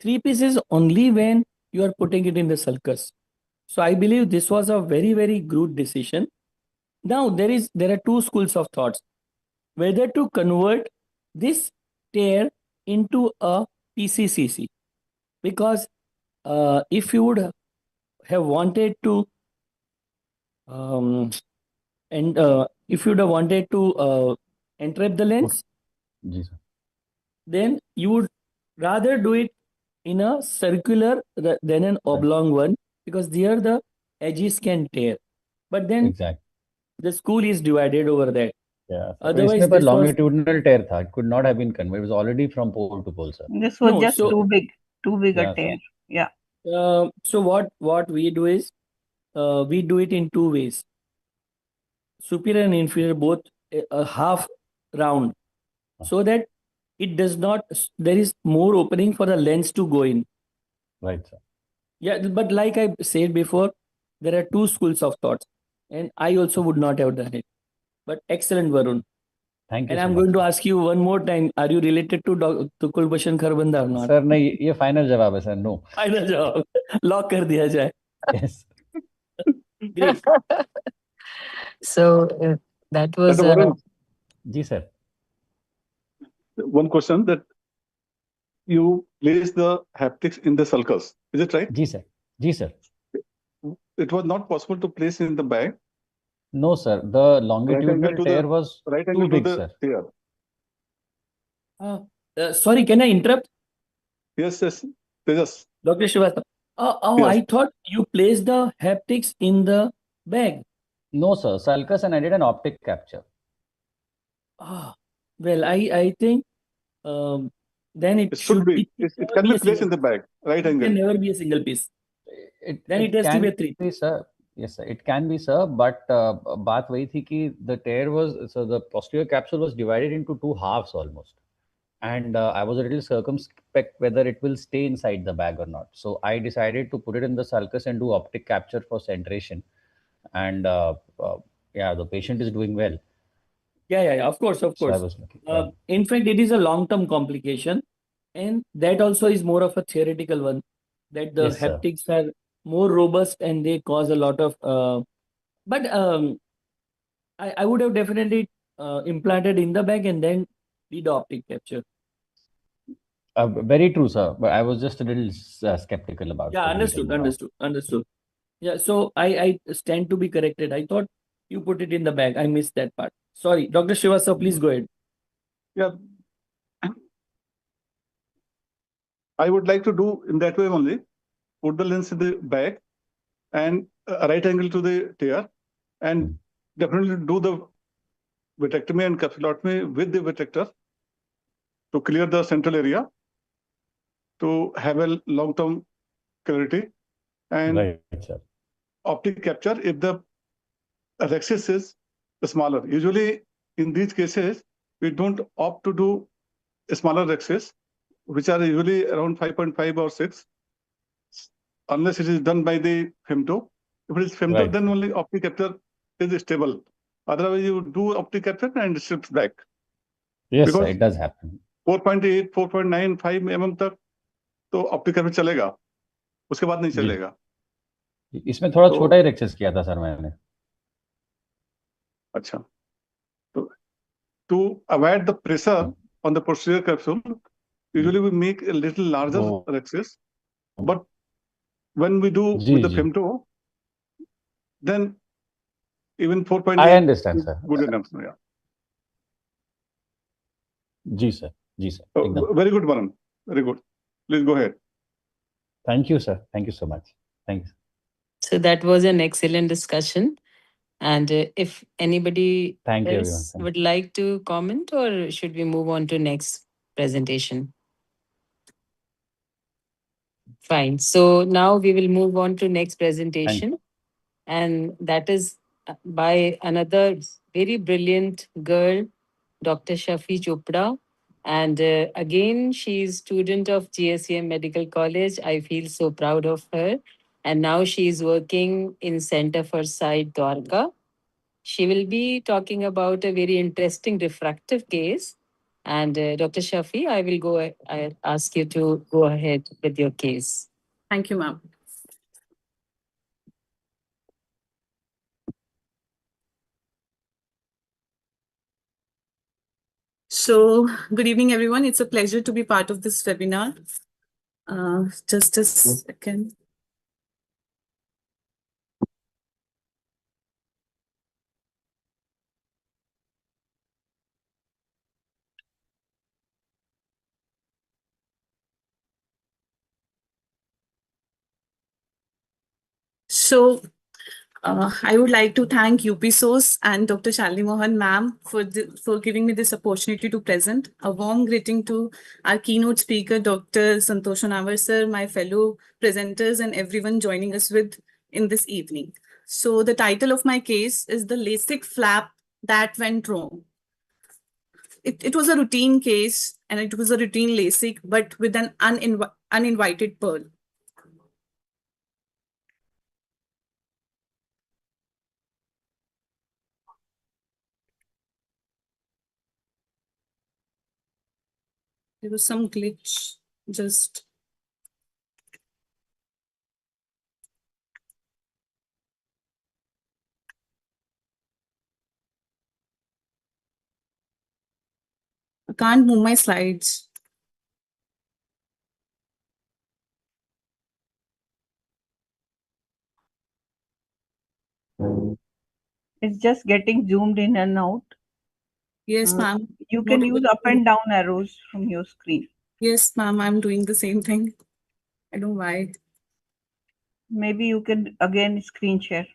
3-piece is only when you are putting it in the sulcus. So I believe this was a very, very good decision. Now there are 2 schools of thoughts, whether to convert this tear into a PCCC, because if you would have wanted to if you would have wanted to entrap the lens, Yes, sir. then you would rather do it in a circular than an oblong one, because there the edges can tear. But then Exactly. the school is divided over that. Yeah. So Otherwise, इसमें पर this was longitudinal tear था. It could not have been conveyed. It was already from pole to pole, sir. This was No, just so- too big a Yeah, tear. Yeah. so what we do is we do it in 2 ways: superior and inferior, both a half round, so that it does not, there is more opening for the lens to go in. Right, sir. Yeah, but like I said before, there are two schools of thoughts, and I also would not have done it. But excellent, Varun. Thank you And so I'm much, going to sir. ask you one more time, are you related to Kulbhushan Kharbanda or not? Sir नहीं, ये final जवाब है sir. No. Final जवाब, lock कर दिया जाए. Yes. Great. So that was Dr. Varun, ji sir. one question that you place the haptics in the sulcus, is it right? Ji sir. Ji sir. It was not possible to place in the bag. No sir, the Right angle longitudinal to tear the was right too angle to big, the sir. tear. Sorry, can I interrupt? Yes, yes. Tejas. Dr. Srivastava. Yes. I thought you placed the haptics in the bag. No sir, sulcus, and I did an optic capture. Well, I think then It should be. It never can be be a placed single, in the bag, right it angle. can never be a single piece. Then it has to be a three. Be sir. Yes sir, it can be sir, but बात वही थी कि the tear was, so the posterior capsule was divided into two halves almost, and I was a little circumspect whether it will stay inside the bag or not. So I decided to put it in the sulcus and do optic capture for centration, and yeah, the patient is doing well. Yeah, of course. So I was lucky. Yeah. In fact, it is a long-term complication, and that also is more of a theoretical one, that the Yes, sir. haptics are more robust and they cause a lot of. But I would have definitely implanted in the bag and then did the optic capture. Very true, sir. But I was just a little skeptical about. Yeah, the understood. Yeah, so I stand to be corrected. I thought you put it in the bag. I missed that part. Sorry, Dr. Srivastava, please go ahead. Yeah. I would like to do in that way only. Put the lens in the bag and a right angle to the tear, and definitely do the vitrectomy and capsulotomy with the vitrector to clear the central area, to have a long-term clarity, and Right, sir. optic capture if the rhexis is smaller. Usually in these cases, we don't opt to do smaller rhexis, which are usually around 5.5 or 6, unless it is done by the femto. If it is femto, Right. then only optic capture is stable. Otherwise, you do optic capture and it shifts back. Yes, Because sir, it does happen. 4.8, 4.9, 5 mm तक तो optic capture चलेगा, उसके बाद नहीं जी। चलेगा. इसमें थोड़ा तो- छोटा ही रेक्सेस किया था सर मैंने. अच्छा. तो to avoid the pressure on the posterior capsule, usually we make a little larger Oh. rhexis, but when we do G, with the G. femto, then even 4.8 I understand, is sir. good enough. Yeah. Ji sir, ji sir, एकदम. Very good, Varun. Very good. Please go ahead. Thank you, sir. Thank you so much. Thanks. So that was an excellent discussion. And if anybody Thank you, else everyone. would like to comment, or should we move on to next presentation? Fine. So now we will move on to next presentation. And that is by another very brilliant girl, Dr. Shafi Chopra. And again, she's student of GSEM Medical College. I feel so proud of her. And now she is working in Center for Sight, Dwarka. She will be talking about a very interesting refractive case. And Dr. Shafi, I ask you to go ahead with your case. Thank you, ma'am. So, good evening, everyone. It's a pleasure to be part of this webinar. Just a second. So, I would like to thank UPSOS and Dr. Shalini Mohan ma'am for giving me this opportunity to present. A warm greeting to our keynote speaker, Dr. Santosh Honavar sir, my fellow presenters, and everyone joining us in this evening. So the title of my case is The LASIK Flap That Went Wrong. It was a routine case, and it was a routine LASIK, but with an uninvited pearl. There was some glitch, just. I can't move my slides. It's just getting zoomed in and out. Yes, ma'am. You can Not use able up to- and down arrows from your screen. Yes, ma'am, I'm doing the same thing. I don't know why. Maybe you can again screen share.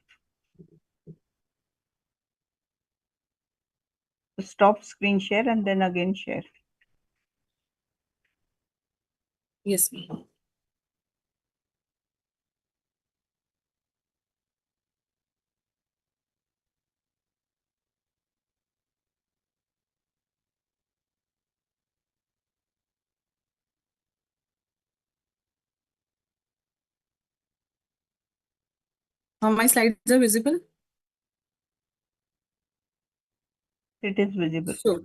Stop screen share and then again share. Yes, ma'am. How my slides are visible? It is visible. So,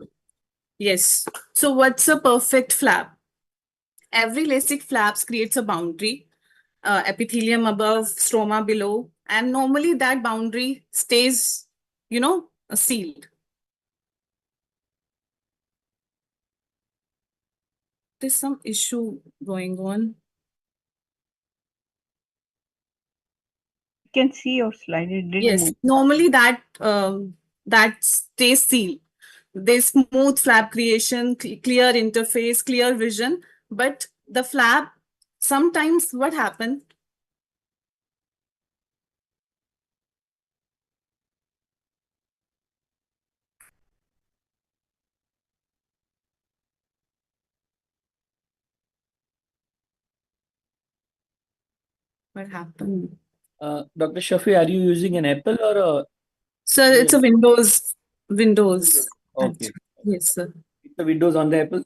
yes. So what's a perfect flap? Every LASIK flaps creates a boundary, epithelium above, stroma below, and normally that boundary stays, sealed. There's some issue going on. You can see your slide. It did Yes, move. normally that stays sealed. There's smooth flap creation, clear interface, clear vision, but the flap, sometimes what happens? What happened? Dr. Shafi, are you using an Apple or a? Sir, it's a Windows. Okay. Yes, sir. Keep the Windows on the Apple.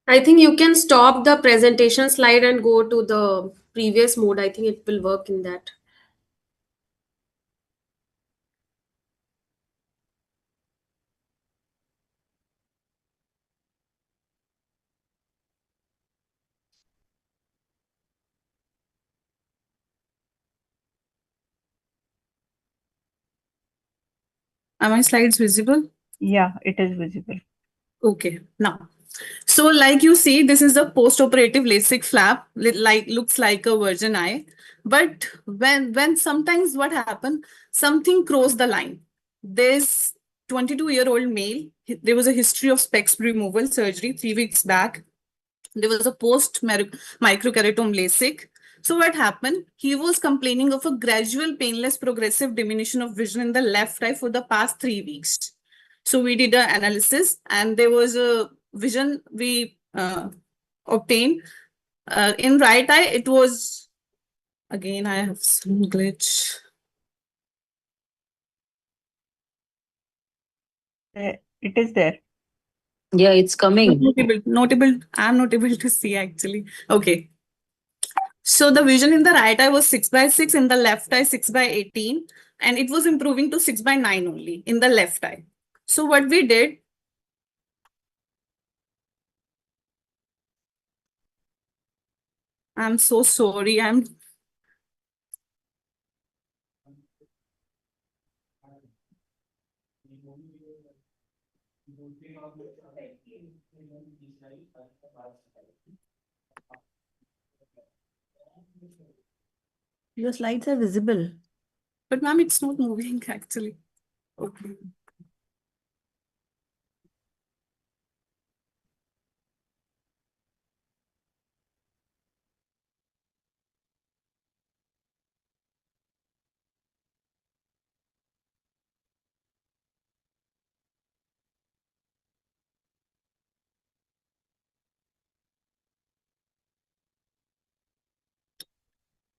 I think you can stop the presentation slide and go to the previous mode. I think it will work in that. Are my slides visible? Yeah, it is visible. Okay, now. So like you see, this is the post-operative LASIK flap, looks like a virgin eye. But when sometimes what happened, something crossed the line. There's 22-year-old male. There was a history of specs removal surgery 3 weeks back. There was a post-microkeratome LASIK. So what happened? He was complaining of a gradual, painless, progressive diminution of vision in the left eye for the past 3 weeks. So we did an analysis, and there was a vision we obtained. In right eye, it was, again, I have some glitch. It is there. Yeah, it's coming. I'm not able to see actually. Okay. So the vision in the right eye was 6/6, in the left eye 6/18, and it was improving to 6/9 only in the left eye. So what we did, I'm so sorry, Your slides are visible. but ma'am, it's not moving actually. Okay.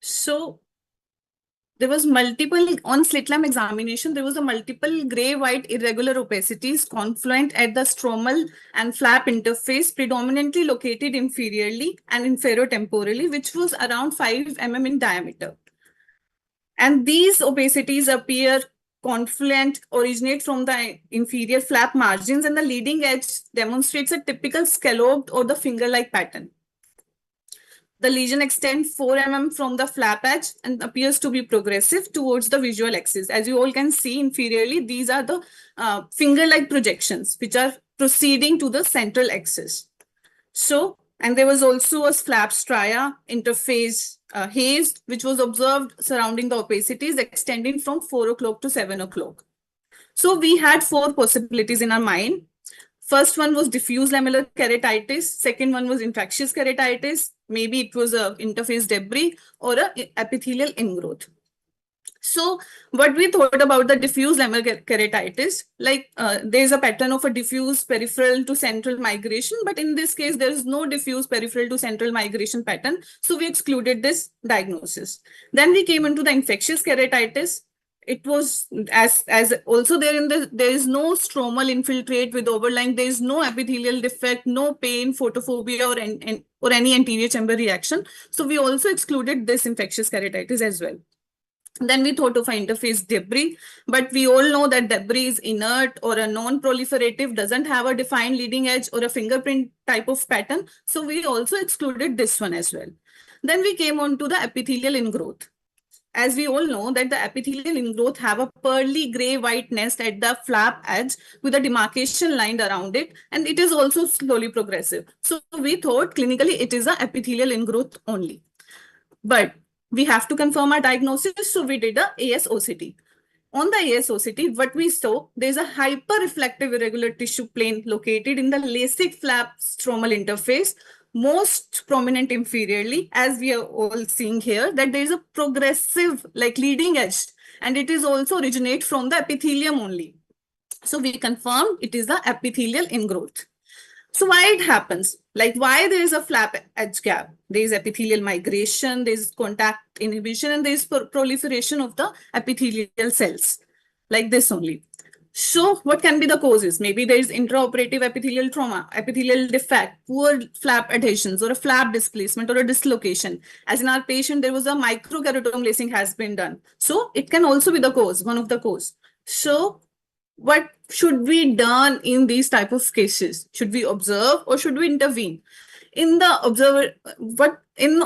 So there was multiple, on slit lamp examination, there was a multiple gray-white irregular opacities confluent at the stromal and flap interface, predominantly located inferiorly and inferotemporally, which was around 5 mm in diameter. And these opacities appear confluent, originate from the inferior flap margins, and the leading edge demonstrates a typical scalloped or the finger-like pattern. The lesion extends 4 mm from the flap edge and appears to be progressive towards the visual axis. As you all can see inferiorly, these are the finger-like projections which are proceeding to the central axis. So, and there was also a flap stria interface haze, which was observed surrounding the opacities extending from 4 o'clock to 7 o'clock. So we had 4 possibilities in our mind. First one was diffuse lamellar keratitis. Second one was infectious keratitis. Maybe it was a interface debris or a epithelial ingrowth. So what we thought about the diffuse lamellar keratitis, like there's a pattern of a diffuse peripheral to central migration, but in this case, there is no diffuse peripheral to central migration pattern. So we excluded this diagnosis. Then we came into the infectious keratitis. It was as also there is no stromal infiltrate with overlying, there is no epithelial defect, no pain, photophobia, or any anterior chamber reaction. So we also excluded this infectious keratitis as well. Then we thought of an interface debris, but we all know that debris is inert or a non-proliferative, doesn't have a defined leading edge or a fingerprint type of pattern. So we also excluded this one as well. Then we came on to the epithelial ingrowth. As we all know that the epithelial ingrowth have a pearly gray-white nest at the flap edge with a demarcation line around it, and it is also slowly progressive. So we thought clinically it is an epithelial ingrowth only. But we have to confirm our diagnosis, so we did a ASOCT. On the ASOCT, what we saw, there is a hyper-reflective irregular tissue plane located in the LASIK flap stromal interface, most prominent inferiorly, as we are all seeing here, that there is a progressive like leading edge, and it is also originate from the epithelium only. So we confirm it is the epithelial ingrowth. So why it happens? Like why there is a flap edge gap? There is epithelial migration, there is contact inhibition, and there is proliferation of the epithelial cells, like this only. So what can be the causes? Maybe there is intraoperative epithelial trauma, epithelial defect, poor flap adhesions, or a flap displacement or a dislocation. As in our patient, there was a microkeratome lacing has been done. So it can also be the cause, one of the cause. So what should be done in these type of cases? Should we observe or should we intervene? In the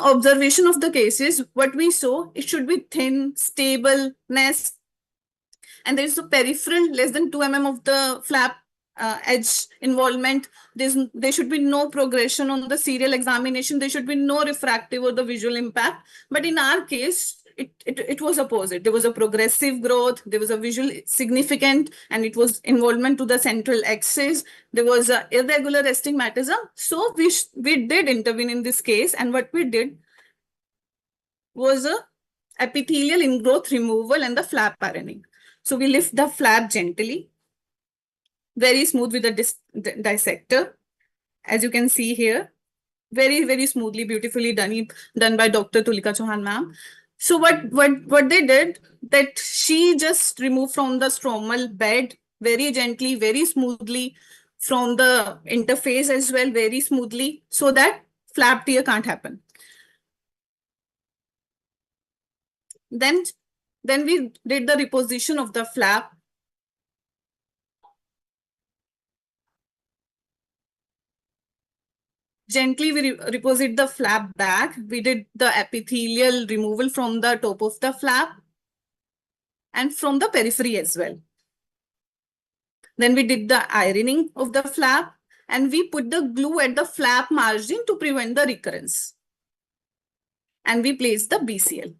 observation of the cases, what we saw, it should be thin, stable, nest, and there is a peripheral less than 2 mm of the flap edge involvement. There should be no progression on the serial examination. There should be no refractive or the visual impact. But in our case, it was opposite. There was a progressive growth. There was a visual significant, and it was involvement to the central axis. There was a irregular astigmatism. So we did intervene in this case, and what we did was a epithelial ingrowth removal and the flap ironing. So we lift the flap gently, very smooth with the dissector, as you can see here, very, very smoothly, beautifully done by Dr. Tulika Chauhan ma'am. So what they did, that she just removed from the stromal bed very gently, very smoothly, from the interface as well, very smoothly, so that flap tear can't happen. Then we did the reposition of the flap. Gently, we reposit the flap back. We did the epithelial removal from the top of the flap and from the periphery as well. Then we did the ironing of the flap, and we put the glue at the flap margin to prevent the recurrence. And we placed the BCL.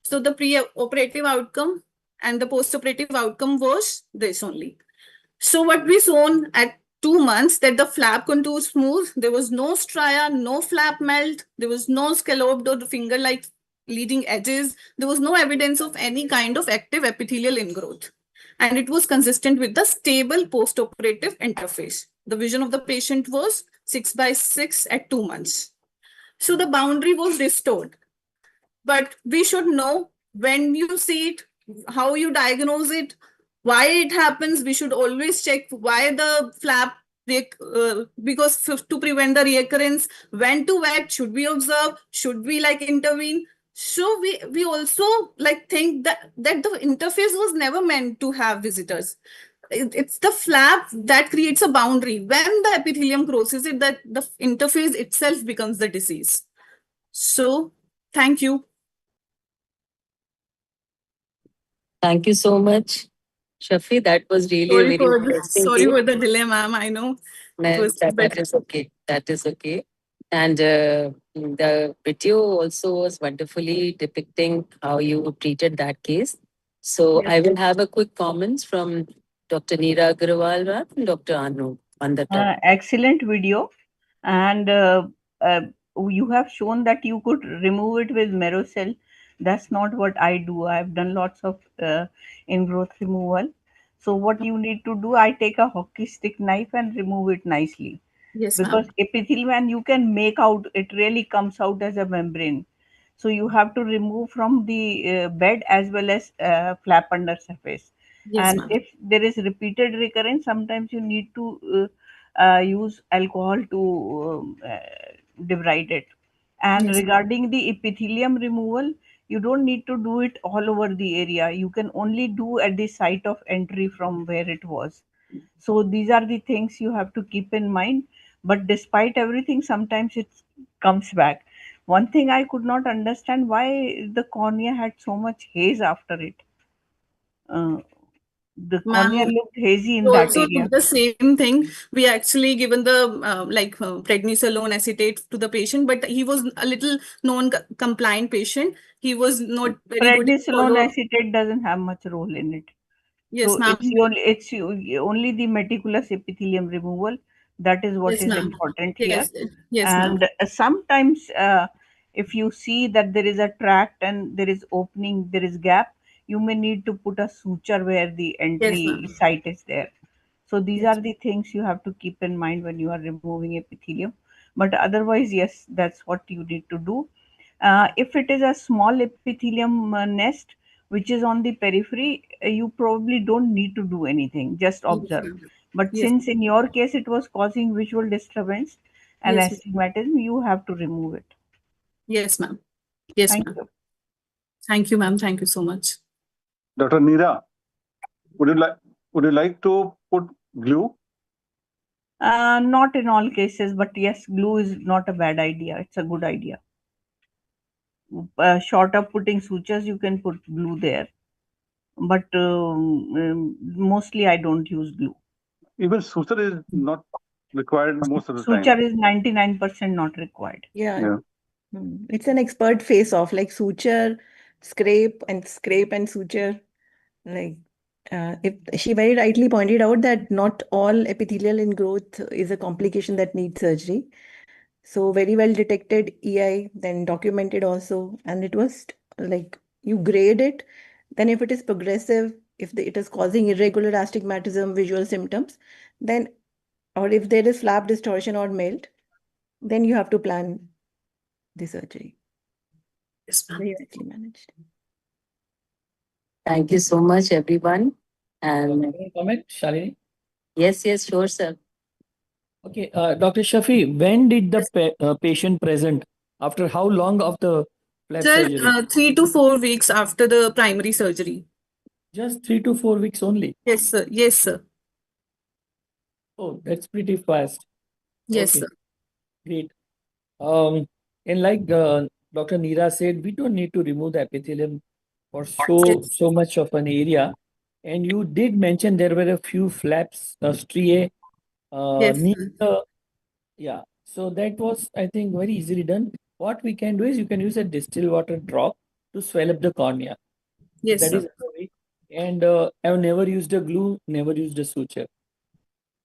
So the pre-operative outcome and the post-operative outcome was this only. So what we saw at 2 months, that the flap contour smooth, there was no stria, no flap melt, there was no scalloped or finger-like leading edges, there was no evidence of any kind of active epithelial ingrowth. And it was consistent with the stable post-operative interface. The vision of the patient was 6/6 at 2 months. So the boundary was restored. but we should know when you see it, how you diagnose it, why it happens. We should always check why the flap because to prevent the reoccurrence, when to vet, should we observe, should we like intervene. So we also like think that the interface was never meant to have visitors. It's the flap that creates a boundary. When the epithelium crosses it, that the interface itself becomes the disease. So thank you. Thank you so much, Shafi. That was really a very interesting Sorry case. for the delay, ma'am. I know. That is okay. That is okay. And the video also was wonderfully depicting how you treated that case. So Yes. I will have a quick comments from Dr. Neera Agarwal ma'am and Dr. Anu on the topic. Excellent video. And you have shown that you could remove it with Merocell. That's not what I do. I've done lots of ingrowth removal. So what you need to do, I take a hockey stick knife and remove it nicely. Yes, Because ma'am. epithelium, and you can make out, it really comes out as a membrane. So you have to remove from the bed as well as flap under surface. Yes, And ma'am. if there is repeated recurrence, sometimes you need to use alcohol to debride it. And Yes. regarding the epithelium removal, you don't need to do it all over the area. You can only do at the site of entry from where it was. So these are the things you have to keep in mind. But despite everything, sometimes it comes back. One thing I could not understand, why the cornea had so much haze after it. The cornea Ma'am, looked hazy in we that also area. did the same thing. We actually given the prednisolone acetate to the patient, but he was a little non-compliant patient. He was not very good at Prednisolone follow. acetate doesn't have much role in it. Yes, So ma'am. it's only the meticulous epithelium removal that is what Yes, is ma'am. important here. Yes, yes, ma'am. And sometimes if you see that there is a tract and there is opening, there is gap, you may need to put a suture where the Yes, entry ma'am. site is there. So these Yes. are the things you have to keep in mind when you are removing epithelium. But otherwise, yes, that's what you need to do. If it is a small epithelium nest which is on the periphery, you probably don't need to do anything, just Yes, observe. ma'am. But Yes. since in your case it was causing visual disturbance and Yes, ma'am. astigmatism, you have to remove it. Yes, ma'am. Yes, Thank ma'am. you. Thank you, ma'am. Thank you so much. Dr. Neera, would you like to put glue? Not in all cases, but yes, glue is not a bad idea. It's a good idea. Short of putting sutures, you can put glue there. But mostly I don't use glue. Even suture is not required most of the time. Suture is 99% not required. Yeah. Yeah. It's an expert face off, like suture, scrape and suture. Like if she very rightly pointed out that not all epithelial ingrowth is a complication that needs surgery. So very well detected EI, then documented also, and it was like you grade it. Then if it is progressive, if it is causing irregular astigmatism, visual symptoms, then or if there is flap distortion or melt, then you have to plan the surgery. Yes, ma'am. Very rightly managed. Thank you so much, everyone. And Any comment, Shalini? yes, sure, sir. Okay, Dr. Shafi, when did the patient present? After how long of the flap Sir, surgery? 3 to 4 weeks after the primary surgery. Just 3 to 4 weeks only. Yes, sir. Yes, sir. Oh, that's pretty fast. Yes, Okay, sir. great. And like Dr. Neera said, we don't need to remove the epithelium for so much of an area. And you did mention there were a few flaps, striae Yes, near sir. the, yeah. So that was, I think, very easily done. What we can do is you can use a distilled water drop to swell up the cornea. Yes, That sir. is another way. And I've never used a glue, never used a suture.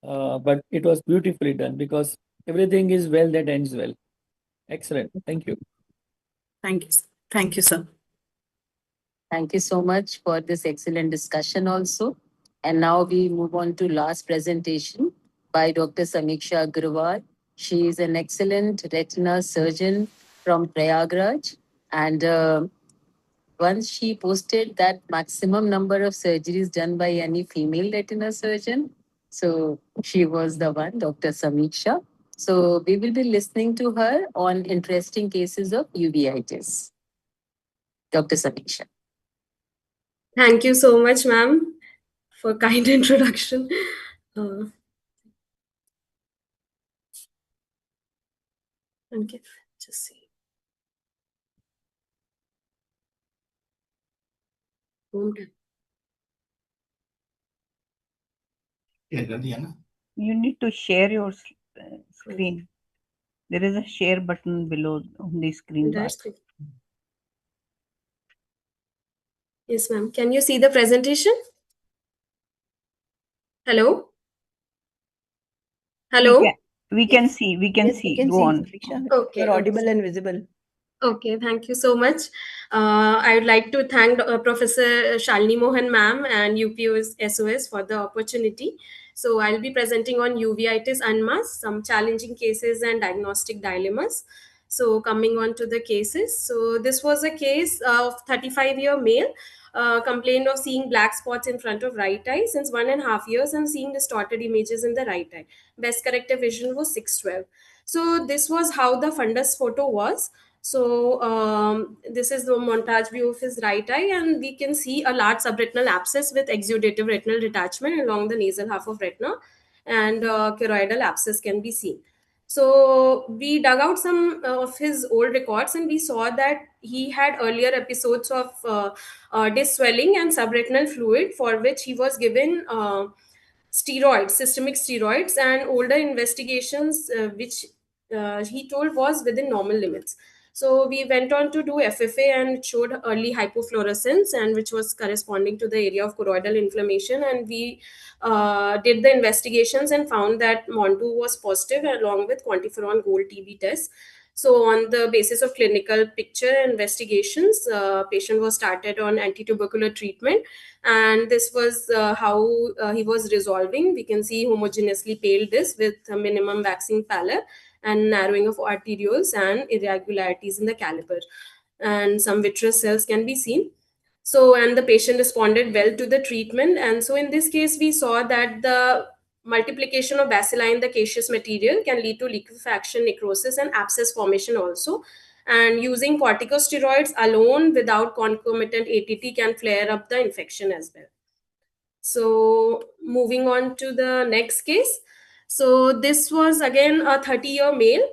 But it was beautifully done because everything is well that ends well. Excellent. Thank you. Thank you. Thank you, sir. Thank you so much for this excellent discussion also. And now we move on to last presentation by Dr. Samiksha Agrawal. She is an excellent retina surgeon from Prayagraj, And once she posted that maximum number of surgeries done by any female retina surgeon. So she was the one, Dr. Samiksha. So we will be listening to her on interesting cases of uveitis. Dr. Samiksha. Thank you so much, ma'am, for kind introduction. Okay, just see. You need to share your screen. There is a share button below on the screen bar. Yes, ma'am. Can you see the presentation? Hello? Hello? We can see. We can Yes, we see. can Go see, on. Samiksha. Okay, You're okay. audible and visible. Okay, thank you so much. I would like to thank Professor Shalini Mohan ma'am and UPSOS for the opportunity. So I'll be presenting on uveitis unmasked, some challenging cases and diagnostic dilemmas. So coming on to the cases. So this was a case of 35-year male complained of seeing black spots in front of right eye since 1.5 years and seeing distorted images in the right eye. Best corrected vision was 612. So this was how the fundus photo was. So this is the montage view of his right eye, and we can see a large subretinal abscess with exudative retinal detachment along the nasal half of retina, and choroidal abscess can be seen. So we dug out some of his old records, and we saw that he had earlier episodes of disc swelling and subretinal fluid, for which he was given steroids, systemic steroids, and older investigations, which he told was within normal limits. So we went on to do FFA, and it showed early hypofluorescence, and which was corresponding to the area of choroidal inflammation. And we did the investigations and found that MON2 was positive along with quantiferon gold TB test. So on the basis of clinical picture investigations, patient was started on anti-tubercular treatment, and this was how he was resolving. We can see homogeneously pale disc with a minimum waxing pallor and narrowing of arterioles and irregularities in the caliper, and some vitreous cells can be seen. So, and the patient responded well to the treatment. And so in this case, we saw that the multiplication of bacilli in the caseous material can lead to liquefaction, necrosis, and abscess formation also. And using corticosteroids alone without concomitant ATT can flare up the infection as well. So moving on to the next case. So this was again a 30-year male,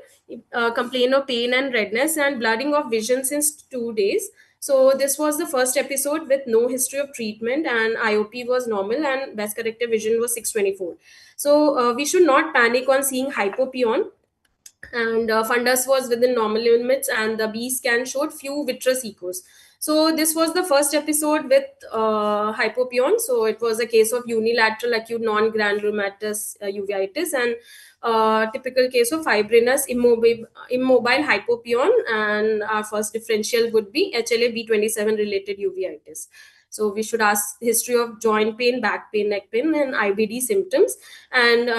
complained of pain and redness and blurring of vision since 2 days. So this was the first episode with no history of treatment, and IOP was normal and best corrected vision was 624. So we should not panic on seeing hypopion, and fundus was within normal limits, and the B scan showed few vitreous echoes. So this was the first episode with hypopion. So it was a case of unilateral acute non-granulomatous uveitis, and typical case of fibrinous immobile hypopion, and our first differential would be HLA B27 related uveitis. So we should ask history of joint pain, back pain, neck pain, and IBD symptoms. And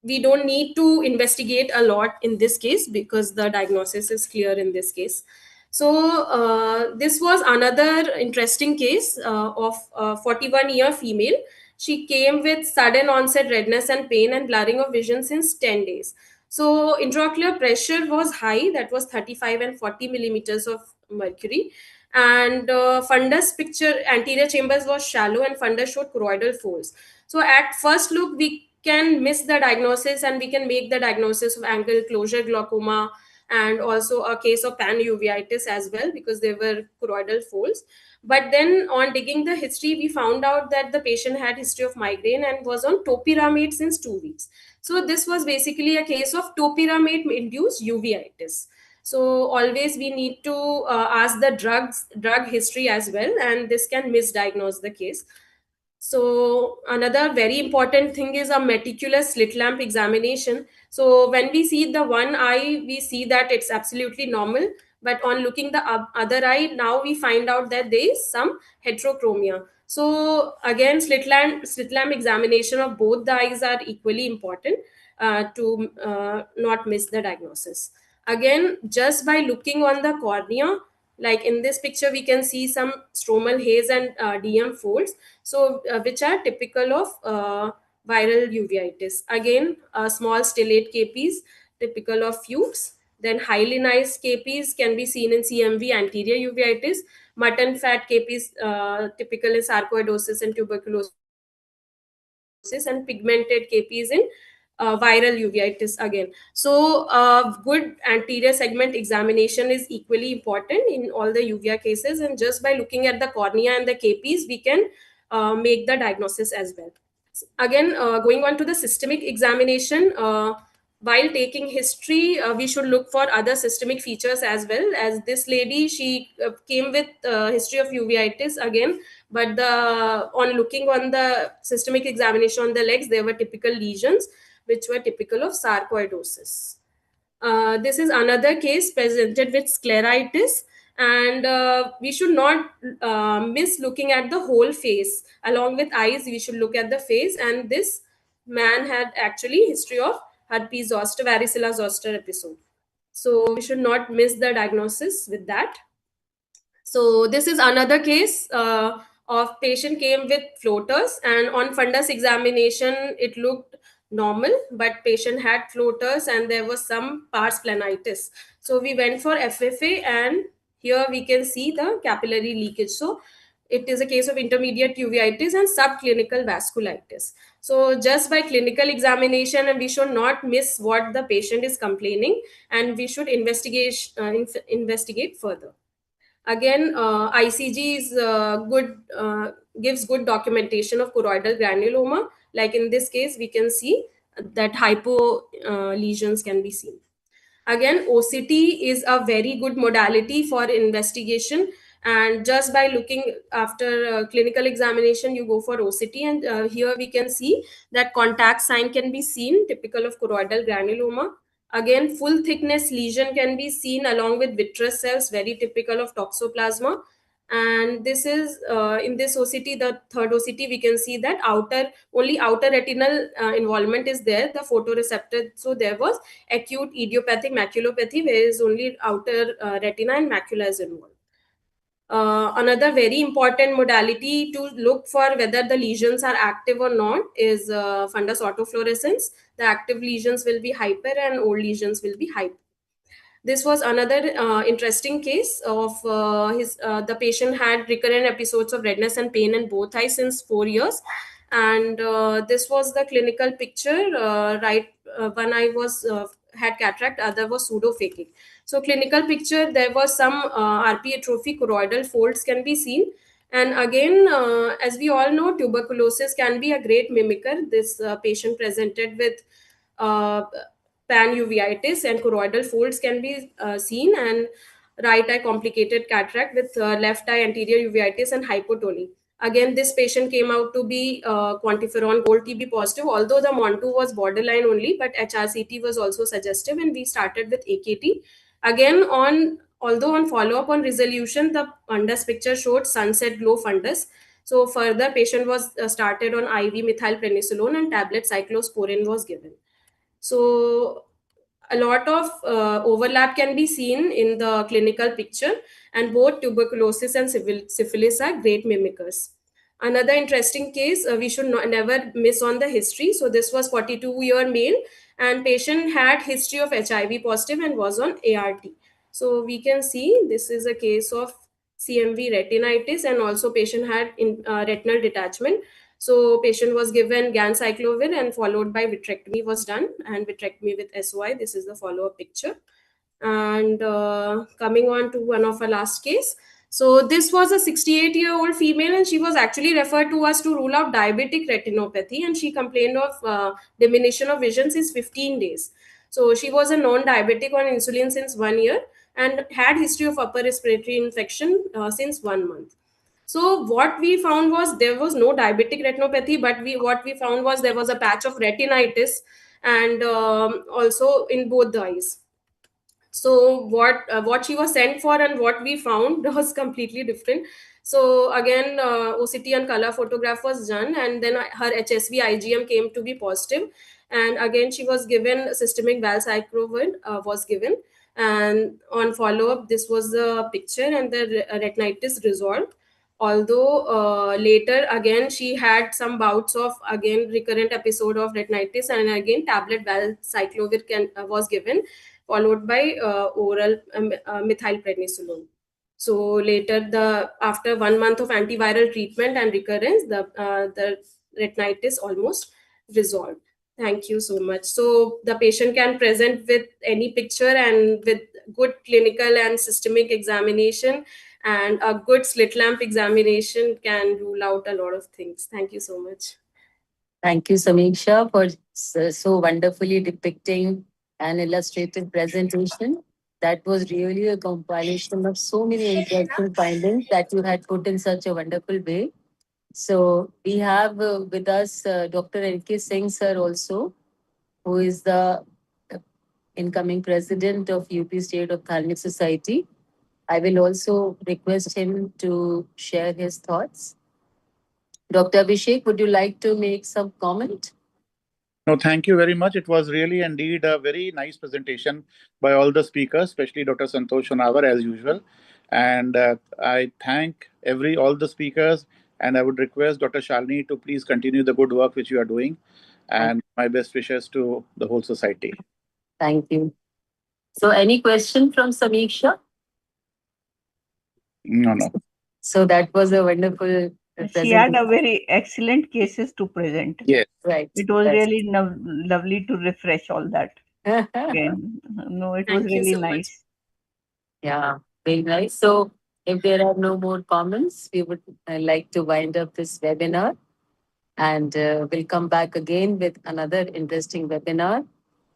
we don't need to investigate a lot in this case because the diagnosis is clear in this case. So this was another interesting case of a 41-year female. She came with sudden onset redness and pain and blurring of vision since 10 days. So intraocular pressure was high, that was 35 and 40 millimeters of mercury. And fundus picture, anterior chambers was shallow, and fundus showed choroidal folds. So at first look, we can miss the diagnosis, and we can make the diagnosis of angle closure glaucoma, and also a case of panuveitis as well, because there were choroidal folds. But then on digging the history, we found out that the patient had history of migraine and was on topiramate since 2 weeks. So this was basically a case of topiramate induced uveitis. So always we need to ask the drug history as well, and this can misdiagnose the case. So another very important thing is a meticulous slit lamp examination. So when we see the one eye, we see that it's absolutely normal. But on looking the other eye, now we find out that there is some heterochromia. So again, slit lamp examination of both the eyes are equally important to not miss the diagnosis. Again, just by looking on the cornea, like in this picture, we can see some stromal haze and DM folds, so which are typical of viral uveitis. Again, small stellate KPs, typical of Fuchs. Then hyalinized KPs can be seen in CMV anterior uveitis. Mutton fat KPs, typical in sarcoidosis and tuberculosis, and pigmented KPs in viral uveitis again. So good anterior segment examination is equally important in all the uvea cases, and just by looking at the cornea and the KPs, we can make the diagnosis as well. Again, going on to the systemic examination, while taking history, we should look for other systemic features as well. As this lady, she came with history of uveitis again, but on looking on the systemic examination on the legs, there were typical lesions which were typical of sarcoidosis. This is another case presented with scleritis, and we should not miss looking at the whole face. Along with eyes, we should look at the face, and this man had actually history of herpes zoster, varicella zoster episode. So we should not miss the diagnosis with that. So this is another case of patient came with floaters, and on fundus examination, it looked normal, but patient had floaters and there was some pars planitis. So we went for FFA, and here we can see the capillary leakage. So it is a case of intermediate uveitis and subclinical vasculitis. So just by clinical examination, and we should not miss what the patient is complaining, and we should investigate further. Again, ICG is gives good documentation of choroidal granuloma. Like in this case, we can see that hypo lesions can be seen. Again, OCT is a very good modality for investigation, and just by looking after clinical examination, you go for OCT, and here we can see that contact sign can be seen, typical of choroidal granuloma. Again, full thickness lesion can be seen along with vitreous cells, very typical of toxoplasma. And this is in this OCT, the third OCT, we can see that only outer retinal involvement is there, the photoreceptor. So there was acute idiopathic maculopathy, whereas only outer retina and macula is involved. Another very important modality to look for whether the lesions are active or not is fundus autofluorescence. The active lesions will be hyper and old lesions will be hyper. This was another interesting case of the patient had recurrent episodes of redness and pain in both eyes since 4 years. And this was the clinical picture, one eye was had cataract, other was pseudophakic. So clinical picture, there was some RP atrophy, choroidal folds can be seen. And again, as we all know, tuberculosis can be a great mimicker. This patient presented with panuveitis, and choroidal folds can be seen, and right eye complicated cataract with left eye anterior uveitis and hypotony. Again, this patient came out to be quantiferon gold TB positive, although the MON2 was borderline only, but HRCT was also suggestive, and we started with AKT. Again, although on follow-up on resolution, the fundus picture showed sunset glow fundus. So further, patient was started on IV methylprednisolone, and tablet cyclosporin was given. So a lot of overlap can be seen in the clinical picture, and both tuberculosis and syphilis are great mimickers. Another interesting case we should never miss on the history. So this was 42-year male, and patient had history of HIV positive and was on ART. So we can see this is a case of CMV retinitis, and also patient had retinal detachment. So patient was given ganciclovir, and followed by vitrectomy was done, and vitrectomy with SOI. This is the follow-up picture. And coming on to one of our last case. So this was a 68-year-old female, and she was actually referred to us to rule out diabetic retinopathy, and she complained of diminution of vision since 15 days. So she was a non-diabetic on insulin since 1 year, and had history of upper respiratory infection since 1 month. So what we found was there was no diabetic retinopathy, but what we found was there was a patch of retinitis, and also in both the eyes. So what she was sent for and what we found was completely different. So again, OCT and color photograph was done, and then her HSV IgM came to be positive. And again, she was given systemic valcyclovir was given. And on follow-up, this was the picture, and the retinitis resolved. Although later again she had some bouts of again recurrent episode of retinitis, and again tablet valcyclovir was given, followed by oral methylprednisolone. So later, after 1 month of antiviral treatment and recurrence, the retinitis almost resolved. Thank you so much. So the patient can present with any picture and with good clinical and systemic examination, and a good slit lamp examination can rule out a lot of things. Thank you so much. Thank you, Samiksha, for so wonderfully depicting an illustrated presentation. That was really a compilation of so many interesting findings that you had put in such a wonderful way. So we have with us Dr. N.K. Singh sir also, who is the incoming president of UP State Ophthalmic Society. I will also request him to share his thoughts. Dr. Abhishek, would you like to make some comment? No, thank you very much. It was really indeed a very nice presentation by all the speakers, especially Dr. Santosh Honavar as usual. And I thank all the speakers, and I would request Dr. Shalini to please continue the good work which you are doing. And my best wishes to the whole society. Thank you. So any question from Samiksha? No. So that was a wonderful She had a very excellent cases to present. Yes. Right. It was really lovely to refresh all that again. No, it was Thank you really so much. nice. Yeah, very nice. So if there are no more comments, we would like to wind up this webinar, and we'll come back again with another interesting webinar,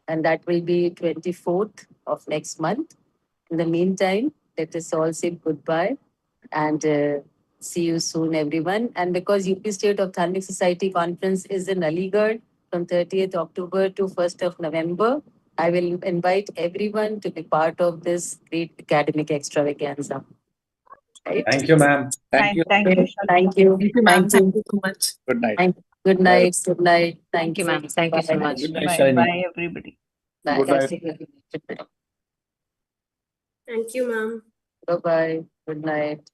and that will be 24th of next month. In the meantime, let us all say goodbye and see you soon, everyone. And because UP State Ophthalmic Society Conference is in Aligarh from 30th October to 1st of November, I will invite everyone to be part of this great academic extravaganza. Right? Thank you, ma'am. Thank you. Thank you. Thank you, ma'am. Thank you so much. Good night. Good night. Good night. Thank you, ma'am. Thank you so much. Good night, Bye, Shalini. bye, everybody. Bye. Good night. Good night. Thank you, ma'am. Bye-bye. Good night.